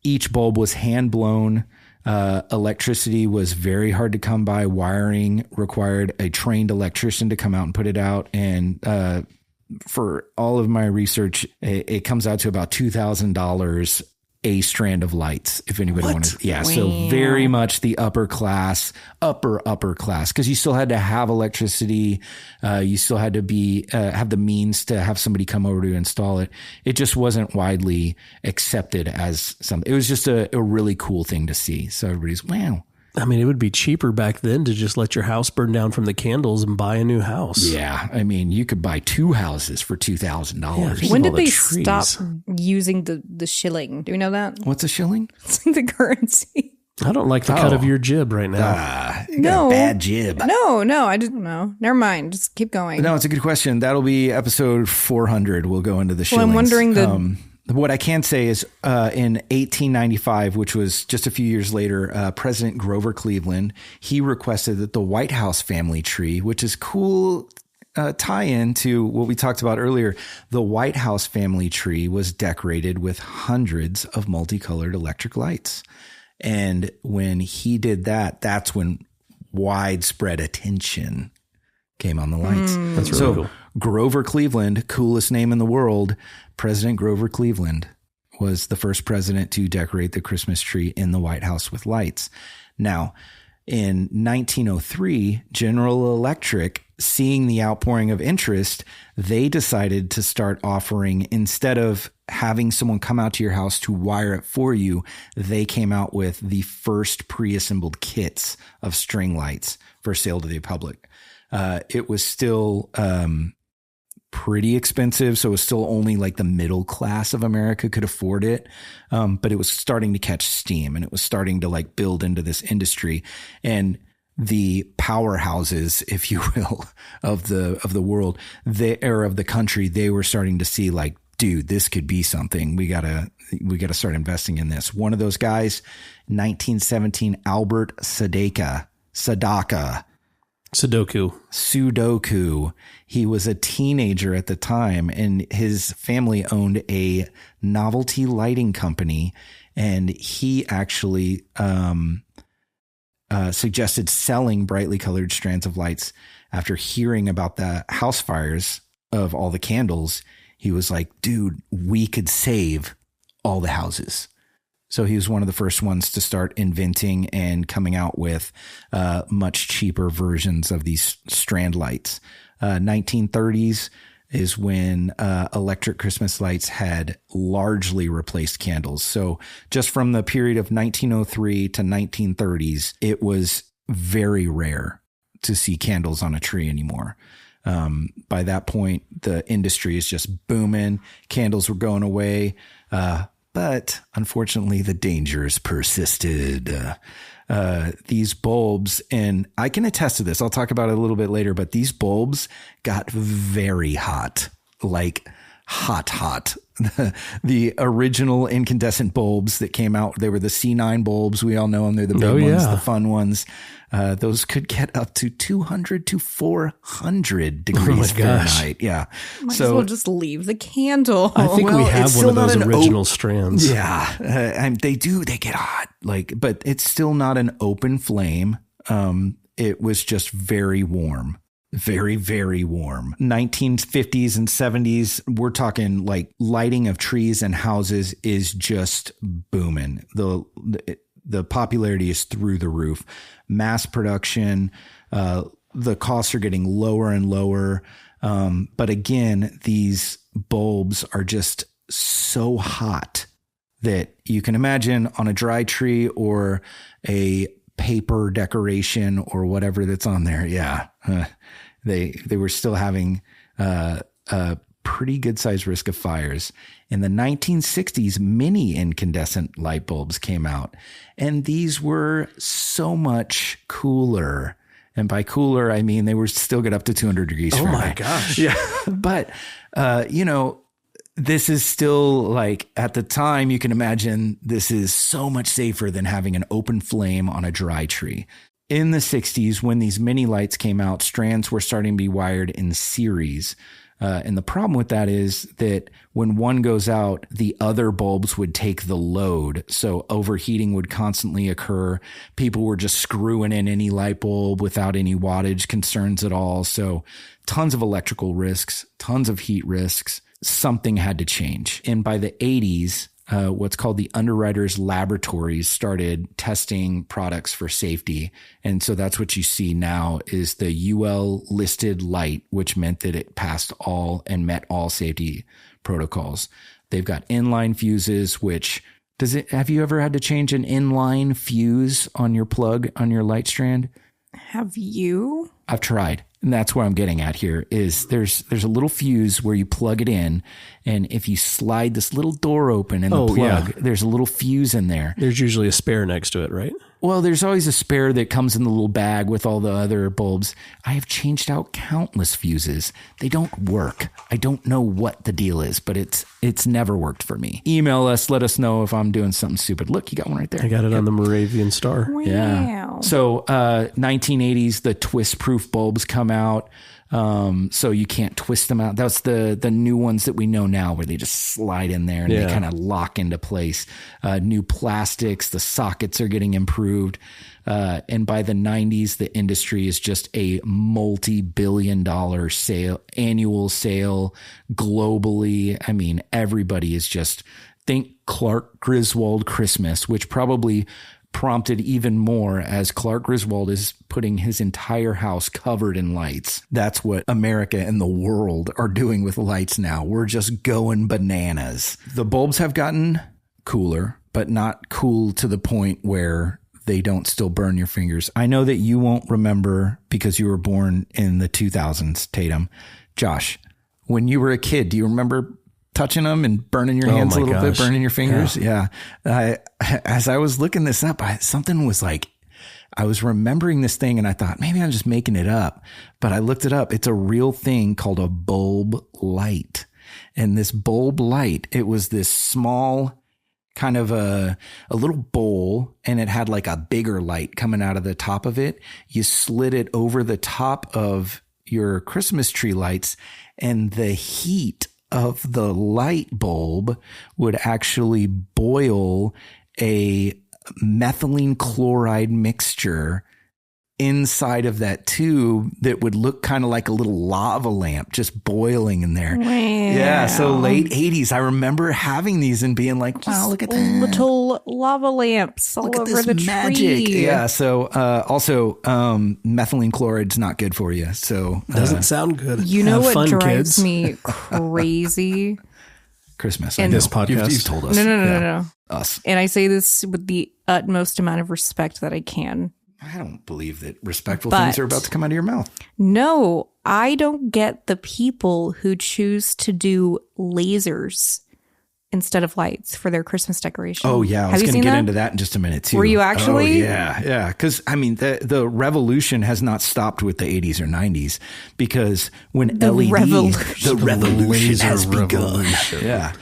each bulb was hand blown. Electricity was very hard to come by. Wiring required a trained electrician to come out and put it out. And for all of my research, it comes out to about $2,000 a strand of lights, if anybody wanted. Yeah. Wow. So very much the upper class, because you still had to have electricity. You still had to be, have the means to have somebody come over to install it. It just wasn't widely accepted as something. It was just a really cool thing to see. So everybody's, wow. I mean, it would be cheaper back then to just let your house burn down from the candles and buy a new house. Yeah. I mean, you could buy 2 houses for $2,000. Yeah. When did all the they trees. stop using the shilling? Do we know that? What's a shilling? It's like the currency. I don't like the cut of your jib right now. You got a bad jib. No, I didn't know. Never mind. Just keep going. No, it's a good question. That'll be episode 400. We'll go into the shillings. Well, I'm wondering what I can say is in 1895, which was just a few years later, President Grover Cleveland, he requested that the White House family tree, which is cool tie-in to what we talked about earlier, the White House family tree was decorated with hundreds of multicolored electric lights. And when he did that, that's when widespread attention came on the lights. That's really cool. Grover Cleveland, coolest name in the world, President Grover Cleveland was the first president to decorate the Christmas tree in the White House with lights. Now, in 1903, General Electric, seeing the outpouring of interest, they decided to start offering, instead of having someone come out to your house to wire it for you, they came out with the first pre-assembled kits of string lights for sale to the public. It was still pretty expensive, so it was still only like the middle class of America could afford it. But it was starting to catch steam, and it was starting to like build into this industry. And the powerhouses, if you will, of the world, of the country, they were starting to see like, dude, this could be something. We gotta start investing in this. One of those guys, 1917, Albert Sudoku. He was a teenager at the time, and his family owned a novelty lighting company, and he actually suggested selling brightly colored strands of lights after hearing about the house fires of all the candles. He was like, dude, we could save all the houses. So he was one of the first ones to start inventing and coming out with much cheaper versions of these strand lights. 1930s is when electric Christmas lights had largely replaced candles. So just from the period of 1903 to 1930s, it was very rare to see candles on a tree anymore. By that point, the industry is just booming. Candles were going away. But unfortunately, the dangers persisted. These bulbs, and I can attest to this, I'll talk about it a little bit later, but these bulbs got very hot, like hot. The original incandescent bulbs that came out, they were the C9 bulbs. We all know them. They're the big ones, the fun ones. Those could get up to 200 to 400 degrees Fahrenheit. Yeah. Might as well just leave the candle. I think we have one of those original strands. Yeah. They get hot, but it's still not an open flame. It was just very warm. Very, very warm. 1950s and 70s, we're talking like lighting of trees and houses is just booming. The popularity is through the roof. Mass production, the costs are getting lower and lower. But again, these bulbs are just so hot that you can imagine on a dry tree or a paper decoration or whatever that's on there. Yeah. They were still having a pretty good sized risk of fires. In the 1960s, mini incandescent light bulbs came out, and these were so much cooler. And by cooler, I mean they were still get up to 200 degrees Fahrenheit. Oh my gosh. Yeah. But, this is still like, at the time, you can imagine this is so much safer than having an open flame on a dry tree. In the 60s, when these mini lights came out, strands were starting to be wired in series. And the problem with that is that when one goes out, the other bulbs would take the load. So overheating would constantly occur. People were just screwing in any light bulb without any wattage concerns at all. So tons of electrical risks, tons of heat risks. Something had to change. And by the 80s, what's called the Underwriters Laboratories started testing products for safety. And so that's what you see now is the UL listed light, which meant that it passed all and met all safety protocols. They've got inline fuses, which have you ever had to change an inline fuse on your plug on your light strand? Have you? I've tried. And that's where I'm getting at here is there's a little fuse where you plug it in. And if you slide this little door open in the plug, there's a little fuse in there. There's usually a spare next to it, right? Well, there's always a spare that comes in the little bag with all the other bulbs. I have changed out countless fuses. They don't work. I don't know what the deal is, but it's never worked for me. Email us. Let us know if I'm doing something stupid. Look, you got one right there. I got it on the Moravian Star. Wow. Yeah. So 1980s, the twist-proof bulbs come out. So you can't twist them out. That's the new ones that we know now where they just slide in there and they kind of lock into place. New plastics, the sockets are getting improved. And by the 90s, the industry is just a multi-billion-dollar annual sale globally. I mean, everybody is just, think Clark Griswold Christmas, which probably prompted even more as Clark Griswold is putting his entire house covered in lights. That's what America and the world are doing with lights now. We're just going bananas. The bulbs have gotten cooler, but not cool to the point where they don't still burn your fingers. I know that you won't remember because you were born in the 2000s, Tatum. Josh, when you were a kid, do you remember touching them and burning your hands a little bit, burning your fingers? Yeah. As I was looking this up, something was like, I was remembering this thing and I thought, maybe I'm just making it up. But I looked it up. It's a real thing called a bulb light. And this bulb light, it was this small kind of a little bowl, and it had like a bigger light coming out of the top of it. You slid it over the top of your Christmas tree lights, and the heat of the light bulb would actually boil a methylene chloride mixture inside of that tube that would look kind of like a little lava lamp just boiling in there. Wow. Yeah. So late 80s, I remember having these and being like, wow, look at that. Little lava lamps all over the magic. tree. Yeah. So also methylene chloride's not good for you. So doesn't sound good. You know Have what fun, drives kids. me crazy? Christmas. And this podcast. You've told us. No. Us. And I say this with the utmost amount of respect that I can. I don't believe that respectful things are about to come out of your mouth. No, I don't get the people who choose to do lasers instead of lights for their Christmas decoration. Oh, yeah. I was going to get into that in just a minute, too. Were you actually? Oh, yeah. Yeah. Because, I mean, the revolution has not stopped with the 80s or 90s because when The LED, revolution. the revolution has begun. revolution. Yeah.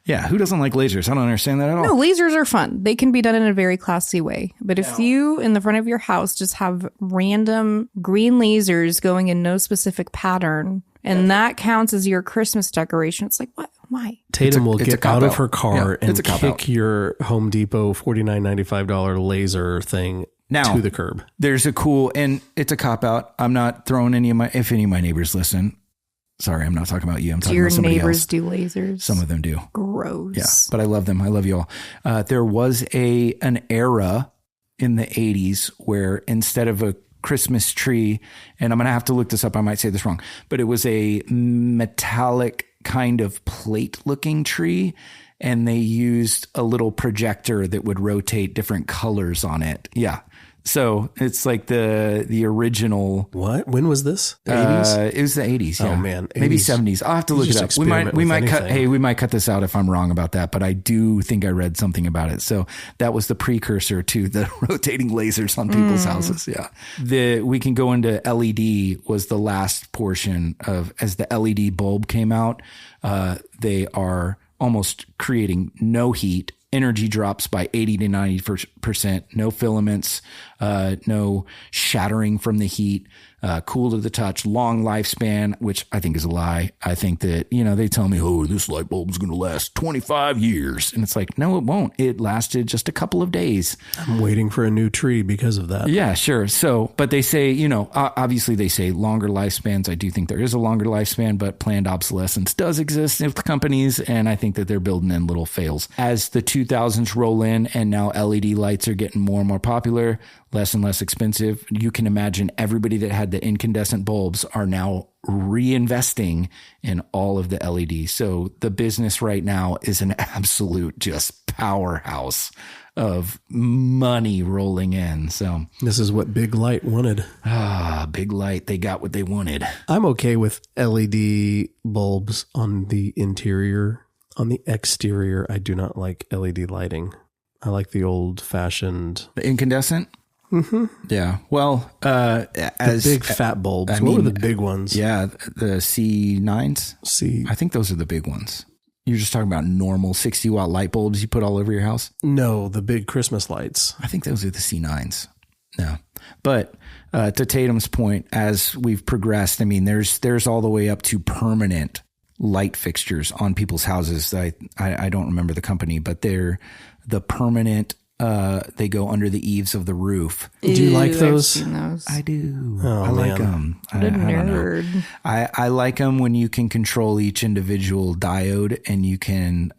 Yeah. Who doesn't like lasers? I don't understand that at all. No, lasers are fun. They can be done in a very classy way. But if you, in the front of your house, just have random green lasers going in no specific pattern, and that counts as your Christmas decoration, it's like, what? Why? Tatum will it's a get out of cop-out. her car Yeah, it's and a cop-out. kick your Home Depot $49.95 laser thing Now, to the curb. There's a cool, and it's a cop out. I'm not throwing if any of my neighbors listen. Sorry, I'm not talking about you. I'm Do talking your about somebody neighbors else. do lasers? Some of them do. Gross. Yeah, but I love them. I love you all. There was an era in the 80s where instead of a Christmas tree, and I'm going to have to look this up, I might say this wrong, but it was a metallic kind of plate looking tree, and they used a little projector that would rotate different colors on it. Yeah. So it's like the original. What? When was this? The 80s? It was the 80s. Yeah. Oh man, maybe 80s. 70s. I'll have to look it up. We might cut. Hey, we might cut this out if I'm wrong about that. But I do think I read something about it. So that was the precursor to the rotating lasers on people's houses. Yeah. We can go into LED was the last portion of as the LED bulb came out. They are almost creating no heat. Energy drops by 80 to 90%, no filaments, no shattering from the heat, cool to the touch, long lifespan, which I think is a lie. I think that, they tell me, oh, this light bulb is going to last 25 years. And it's like, no, it won't. It lasted just a couple of days. I'm waiting for a new tree because of that. Yeah, sure. So, but they say, obviously they say longer lifespans. I do think there is a longer lifespan, but planned obsolescence does exist with companies. And I think that they're building in little fails. As the 2000s roll in and now LED lights are getting more and more popular, less and less expensive. You can imagine everybody that had the incandescent bulbs are now reinvesting in all of the LEDs. So the business right now is an absolute just powerhouse of money rolling in. So this is what Big Light wanted. Big Light. They got what they wanted. I'm okay with LED bulbs on the interior. On the exterior, I do not like LED lighting. I like the old fashioned. The incandescent? Mm-hmm. Yeah. Well, as the big fat bulbs. What were the big ones? Yeah. The C9s. I think those are the big ones. You're just talking about normal 60 watt light bulbs you put all over your house? No, the big Christmas lights. I think those are the C9s. No. But to Tatum's point, as we've progressed, I mean, there's all the way up to permanent light fixtures on people's houses. I don't remember the company, but they're the permanent. They go under the eaves of the roof. Do you like those? I've seen those. I do. Oh, I like them. What a nerd. I like them when you can control each individual diode and you can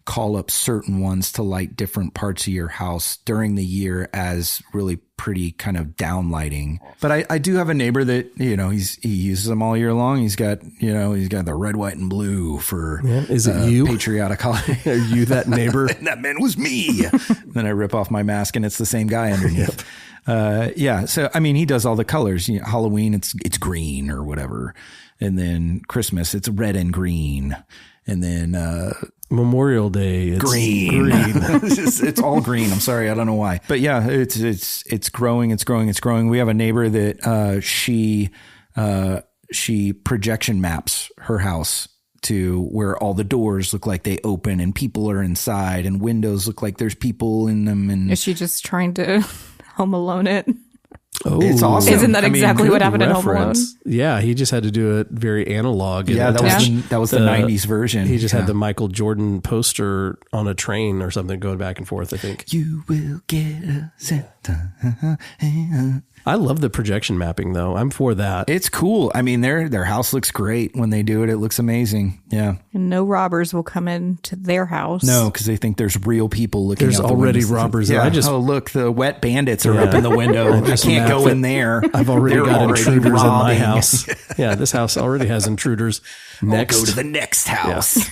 call up certain ones to light different parts of your house during the year as really pretty kind of down lighting. But I do have a neighbor that, he uses them all year long. He's got the red, white, and blue for Is it you? Patriotic holiday. Are you that neighbor? And that man was me. Then I rip off my mask and it's the same guy underneath. Yeah. So, I mean, he does all the colors. Halloween, it's green or whatever. And then Christmas, it's red and green. And then Memorial Day, it's green. It's all green. I'm sorry, I don't know why, but yeah, it's growing. It's growing. We have a neighbor that she projection maps her house to where all the doors look like they open and people are inside, and windows look like there's people in them. And is she just trying to Home Alone it? Oh, it's awesome. Isn't that exactly what happened in Home Alone? Yeah, he just had to do it very analog. Yeah, that was the 90s version. He just had the Michael Jordan poster on a train or something going back and forth, I think. You will get a Santa. I love the projection mapping, though. I'm for that. It's cool. I mean, their house looks great when they do it. It looks amazing. Yeah. And no robbers will come into their house. No, because they think there's real people looking. There's out the already windows. robbers. Yeah. There. Oh, look, the wet bandits are up in the window. I can't go in there. I've already got intruders robbing. in my house. Yeah, this house already has intruders. Next, I'll go to the next house. Yeah.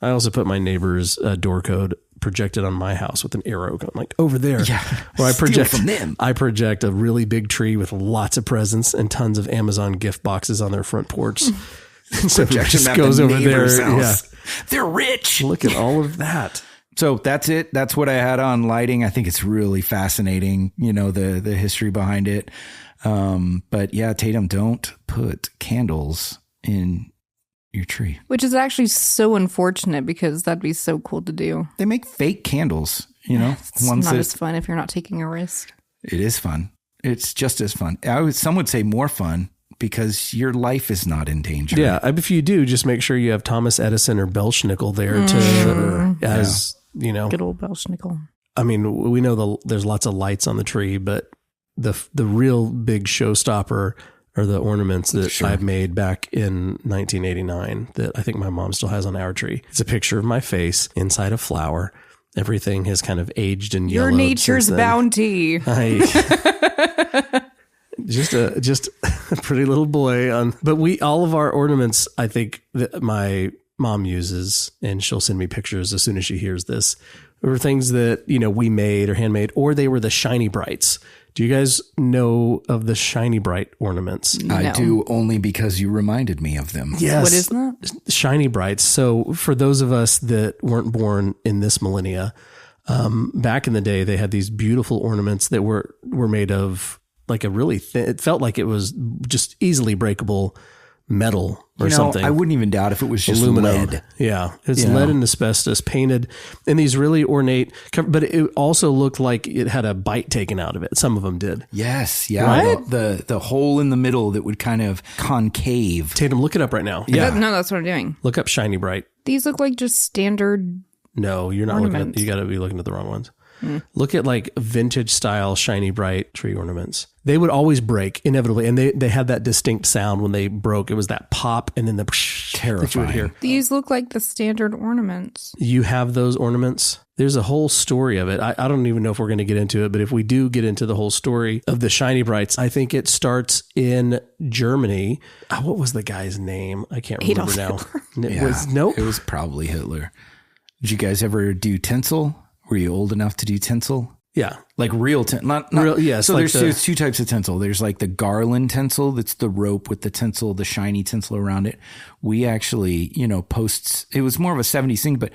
I also put my neighbor's door code projected on my house with an arrow going like over there. Yeah, or I project from them. I project a really big tree with lots of presents and tons of Amazon gift boxes on their front porch. So it just goes over there. House. Yeah, they're rich. Look at all of that. So that's it. That's what I had on lighting. I think it's really fascinating, the history behind it. But yeah, Tatum, don't put candles in your tree. Which is actually so unfortunate because that'd be so cool to do. They make fake candles, It's not as fun if you're not taking a risk. It is fun. It's just as fun. Some would say more fun because your life is not in danger. Yeah. If you do, just make sure you have Thomas Edison or Belsnickel there Good old Belsnickel. I mean, we know there's lots of lights on the tree, but the real big showstopper are the ornaments that I've made back in 1989 that I think my mom still has on our tree. It's a picture of my face inside a flower. Everything has kind of aged and yellowed. Your nature's bounty. Just a pretty little boy but all of our ornaments, I think that my mom uses, and she'll send me pictures as soon as she hears this, were things that, we made or handmade, or they were the shiny brights. Do you guys know of the Shiny Bright ornaments? I No. do, only because you reminded me of them. Yes. What is that? Shiny Brights. So for those of us that weren't born in this millennia, back in the day, they had these beautiful ornaments that were made of like a really thin, it felt like it was just easily breakable metal or something. I wouldn't even doubt if it was just Aluminum. lead. Yeah. It's lead and asbestos painted in these really ornate, but it also looked like it had a bite taken out of it. Some of them did. Yes, yeah. The hole in the middle that would kind of concave. Tatum, look it up right now. Yeah. No, that's what I'm doing. Look up Shiny Bright. These look like just standard. No, you're not looking at, you got to be looking at the wrong ones. Look at like vintage style Shiny Bright tree ornaments. They would always break inevitably. And they had that distinct sound when they broke. It was that pop and then the Terrifying. that you would hear. These look like the standard ornaments. You have those ornaments. There's a whole story of it. I don't even know if we're going to get into it, but if we do get into the whole story of the Shiny Brights, I think it starts in Germany. What was the guy's name? I can't remember Adolf now. It Yeah, was, nope. It was probably Hitler. Did you guys ever do tinsel? Were you old enough to do tinsel? Yeah. Like real tinsel? Not Real, yes, So like there's two types of tinsel. There's like the garland tinsel. That's the rope with the tinsel, the shiny tinsel around it. We actually, posts, it was more of a 70s thing, but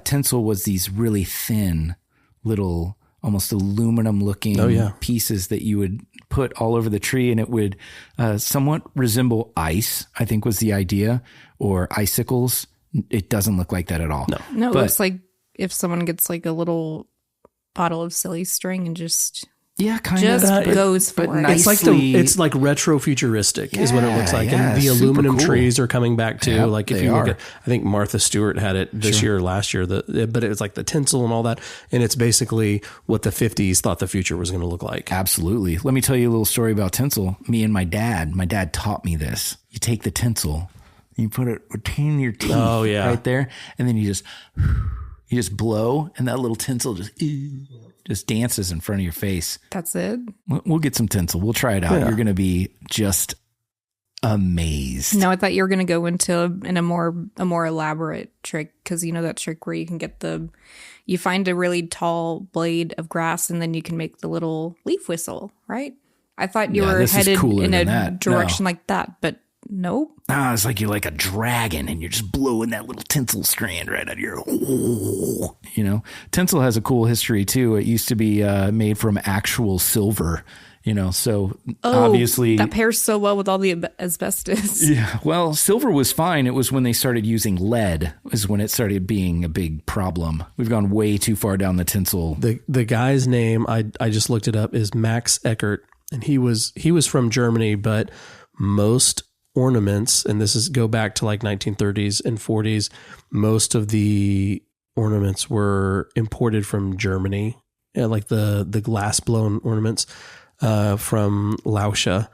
tinsel was these really thin little, almost aluminum looking pieces that you would put all over the tree, and it would somewhat resemble ice, I think was the idea, or icicles. It doesn't look like that at all. No, it looks like if someone gets like a little bottle of silly string and just kind of goes for it. It's like it's like retro futuristic is what it looks like. Yeah, And the super aluminum cool. trees are coming back too. Yep, like if they you look are. at, I think Martha Stewart had it this year or last year, but it was like the tinsel and all that. And it's basically what the 50s thought the future was going to look like. Absolutely. Let me tell you a little story about tinsel. Me and my dad taught me this. You take the tinsel, and you put it between your teeth right there, and then you just blow, and that little tinsel just dances in front of your face. That's it. We'll get some tinsel. We'll try it out. Yeah. You're going to be just amazed. No, I thought you were going to go into a more elaborate trick, because you know that trick where you can get you find a really tall blade of grass and then you can make the little leaf whistle, right? I thought you were this is headed cooler in than a that. direction No. like that, but nope. It's like you're like a dragon and you're just blowing that little tinsel strand right out of your, tinsel has a cool history too. It used to be made from actual silver, so obviously that pairs so well with all the asbestos. Yeah. Well, silver was fine. It was when they started using lead is when it started being a big problem. We've gone way too far down the tinsel. The guy's name, I just looked it up, is Max Eckert. And he was from Germany, but most ornaments, and this is go back to like 1930s and 40s, most of the ornaments were imported from Germany, like the glass blown ornaments from Lauscha.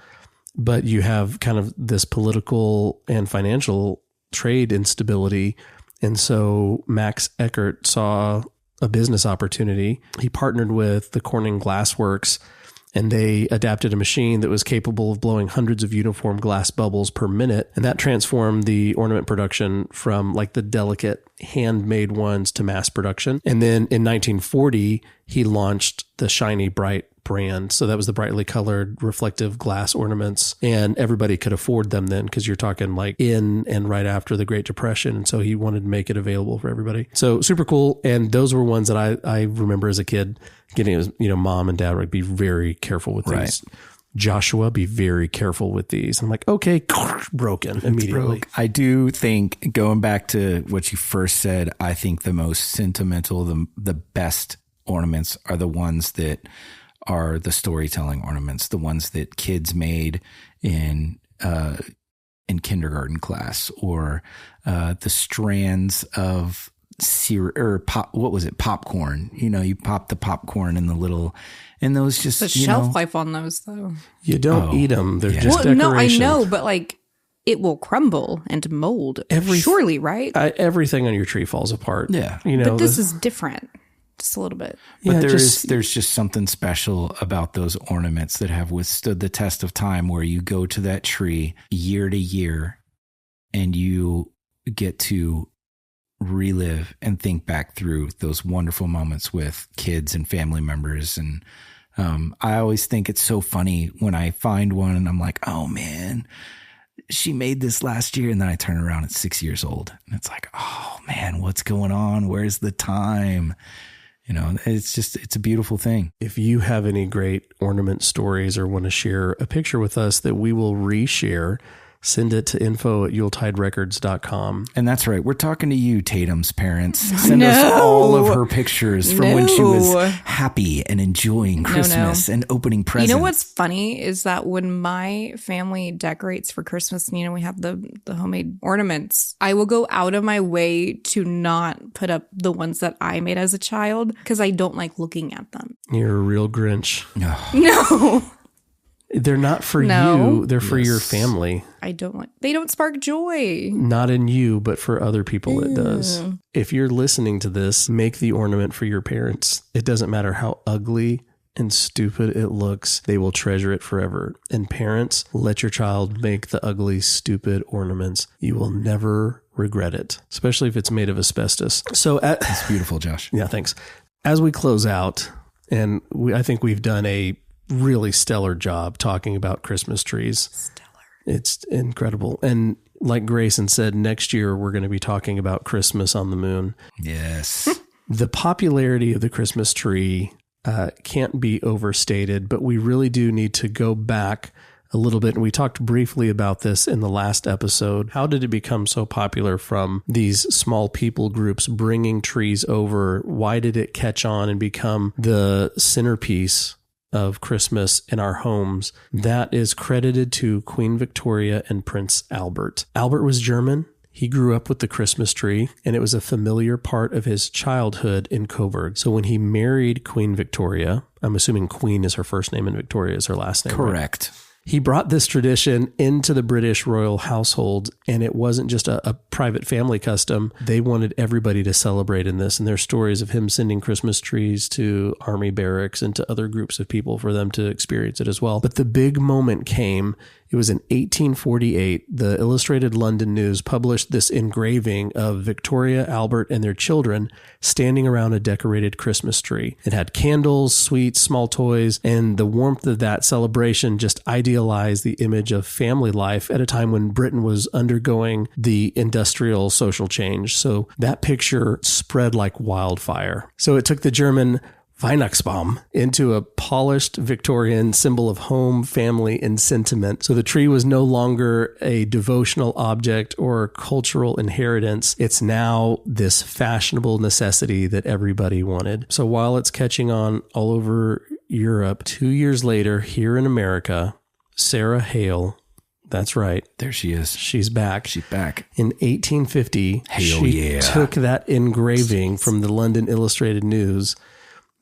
But you have kind of this political and financial trade instability. And so Max Eckert saw a business opportunity. He partnered with the Corning Glass Works, and they adapted a machine that was capable of blowing hundreds of uniform glass bubbles per minute. And that transformed the ornament production from like the delicate handmade ones to mass production. And then in 1940, he launched the Shiny Bright brand. So that was the brightly colored reflective glass ornaments, and everybody could afford them then, because you're talking like in and right after the Great Depression. And so he wanted to make it available for everybody. So super cool. And those were ones that I remember as a kid getting, mom and dad would be very careful with these. Joshua, be very careful with these. I'm like, okay, broken immediately. I do think, going back to what you first said, I think the most sentimental, the best ornaments are the ones that are the storytelling ornaments, the ones that kids made in kindergarten class, or the strands of popcorn. You pop the popcorn in the little, and those just The shelf life on those, though. You don't eat them. They're just Well, decoration. no, I know, but like it will crumble and mold. Surely, right? Everything on your tree falls apart. Yeah. But this is different. Just a little bit. But there's just something special about those ornaments that have withstood the test of time, where you go to that tree year to year and you get to relive and think back through those wonderful moments with kids and family members and I always think it's so funny when I find one and I'm like, oh man, she made this last year. And then I turn around, it's 6 years old. And it's like, oh man, what's going on? Where's the time? You know, it's a beautiful thing. If you have any great ornament stories or want to share a picture with us that we will reshare, send it to info@yuletiderecords.com. And that's right. We're talking to you, Tatum's parents. Send us all of her pictures from when she was happy and enjoying Christmas and opening presents. You know what's funny is that when my family decorates for Christmas, and, you know, we have the homemade ornaments, I will go out of my way to not put up the ones that I made as a child because I don't like looking at them. You're a real Grinch. No. They're not for you. They're for your family. They don't spark joy. Not in you, but for other people it does. If you're listening to this, make the ornament for your parents. It doesn't matter how ugly and stupid it looks. They will treasure it forever. And parents, let your child make the ugly, stupid ornaments. You will never regret it, especially if it's made of asbestos. So that's beautiful, Josh. Yeah, thanks. As we close out, and I think we've done a really stellar job talking about Christmas trees. Stellar. It's incredible. And like Grayson said, next year we're going to be talking about Christmas on the moon. Yes. The popularity of the Christmas tree can't be overstated, but we really do need to go back a little bit. And we talked briefly about this in the last episode. How did it become so popular from these small people groups bringing trees over? Why did it catch on and become the centerpiece of Christmas in our homes? That is credited to Queen Victoria and Prince Albert. Albert was German. He grew up with the Christmas tree, and it was a familiar part of his childhood in Coburg. So when he married Queen Victoria, I'm assuming Queen is her first name and Victoria is her last name. Correct. Right? He brought this tradition into the British royal household, and it wasn't just a private family custom. They wanted everybody to celebrate in this, and there's stories of him sending Christmas trees to army barracks and to other groups of people for them to experience it as well. But the big moment came. It was in 1848. The Illustrated London News published this engraving of Victoria, Albert, and their children standing around a decorated Christmas tree. It had candles, sweets, small toys, and the warmth of that celebration just idealized the image of family life at a time when Britain was undergoing the industrial social change. So that picture spread like wildfire. So it took the German Weihnachtsbaum into a polished Victorian symbol of home, family, and sentiment. So the tree was no longer a devotional object or cultural inheritance. It's now this fashionable necessity that everybody wanted. So while it's catching on all over Europe, 2 years later, here in America, Sarah Hale, that's right. There she is. She's back. She's back. In 1850, she took that engraving from the London Illustrated News,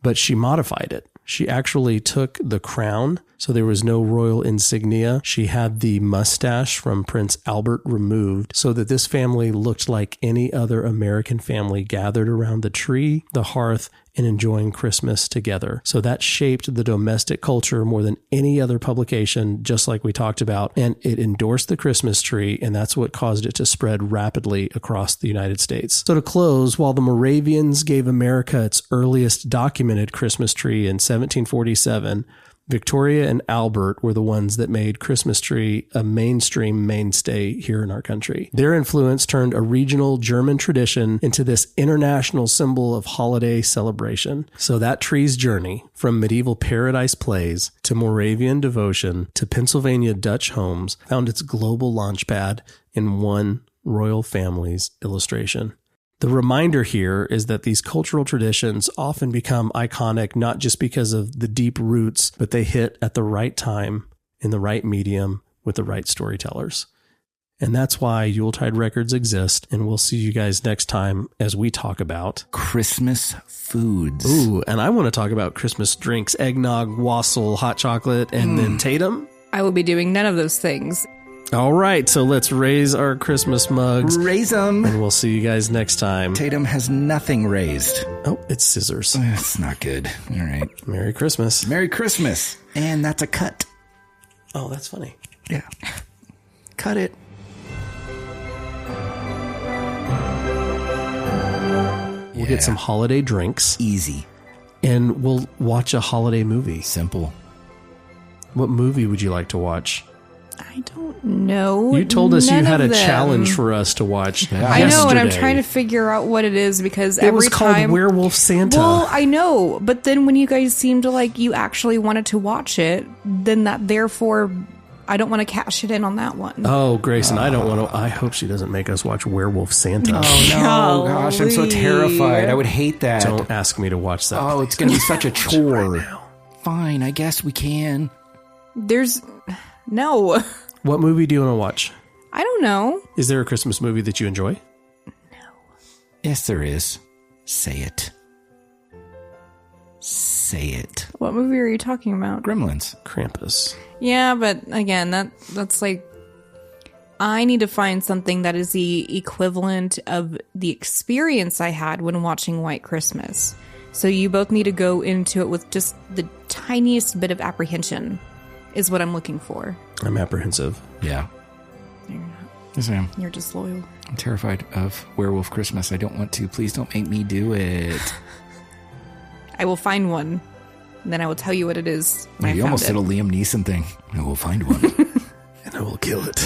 but she modified it. She actually took the crown, so there was no royal insignia. She had the mustache from Prince Albert removed so that this family looked like any other American family gathered around the tree, the hearth, and enjoying Christmas together. So that shaped the domestic culture more than any other publication, just like we talked about. And it endorsed the Christmas tree, and that's what caused it to spread rapidly across the United States. So to close, while the Moravians gave America its earliest documented Christmas tree in 1747, Victoria and Albert were the ones that made Christmas tree a mainstream mainstay here in our country. Their influence turned a regional German tradition into this international symbol of holiday celebration. So that tree's journey from medieval paradise plays to Moravian devotion to Pennsylvania Dutch homes found its global launchpad in one royal family's illustration. The reminder here is that these cultural traditions often become iconic not just because of the deep roots, but they hit at the right time, in the right medium, with the right storytellers. And that's why Yuletide Records exist, and we'll see you guys next time as we talk about Christmas foods. Ooh, and I want to talk about Christmas drinks, eggnog, wassail, hot chocolate, and then Tatum. I will be doing none of those things. All right, so let's raise our Christmas mugs. Raise them. And we'll see you guys next time. Tatum has nothing raised. Oh, it's scissors. That's not good. All right. Merry Christmas. Merry Christmas. And that's a cut. Oh, that's funny. Yeah. Cut it. We'll get some holiday drinks. Easy. and we'll watch a holiday movie. Simple. What movie would you like to watch? I don't know. You told us you None had of a them. challenge for us to watch. I know, and I'm yesterday. trying to figure out what it is because It was every called time. Werewolf Santa. Well, I know, but then when you guys seem to like you actually wanted to watch it, then that therefore I don't want to cash it in on that one. Oh, Grayson, I don't want to. I hope she doesn't make us watch Werewolf Santa. Oh, no. Gosh, I'm so Golly. terrified. I would hate that. Don't ask me to watch that. Oh, it's going to be such a chore. Right now. Fine, I guess we can. There's no. What movie do you want to watch? I don't know. Is there a Christmas movie that you enjoy? Yes, there is. Say it. Say it. What movie are you talking about? Gremlins. Krampus. Yeah, but again, that's like I need to find something that is the equivalent of the experience I had when watching White Christmas. So you both need to go into it with just the tiniest bit of apprehension is what I'm looking for. I'm apprehensive. Yeah. You're not. Yes, I am. You're disloyal. I'm terrified of Werewolf Christmas. I don't want to. Please don't make me do it. I will find one, and then I will tell you what it is. when I You found almost it. did a Liam Neeson thing. I will find one. And I will kill it.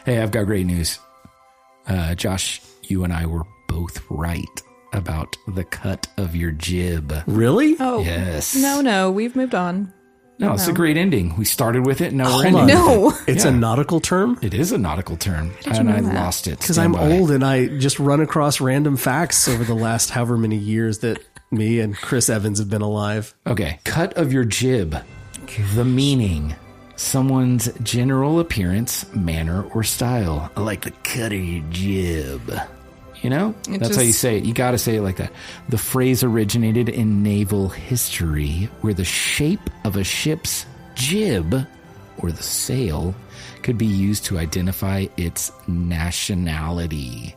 Hey, I've got great news. Josh, you and I were both right about the cut of your jib. Really? Oh, Yes. No, we've moved on. No, it's a great ending. We started with it, and now we're Hold ending on. with it. No. It's a nautical term? It is a nautical term, did you and know I that? lost it. Because Stand I'm by. old and I just run across random facts over the last however many years that me and Chris Evans have been alive. Okay. Cut of your jib. The meaning. Someone's general appearance, manner, or style. Like the cut of your jib. You know? That's how you say it. You got to say it like that. The phrase originated in naval history, where the shape of a ship's jib, or the sail, could be used to identify its nationality.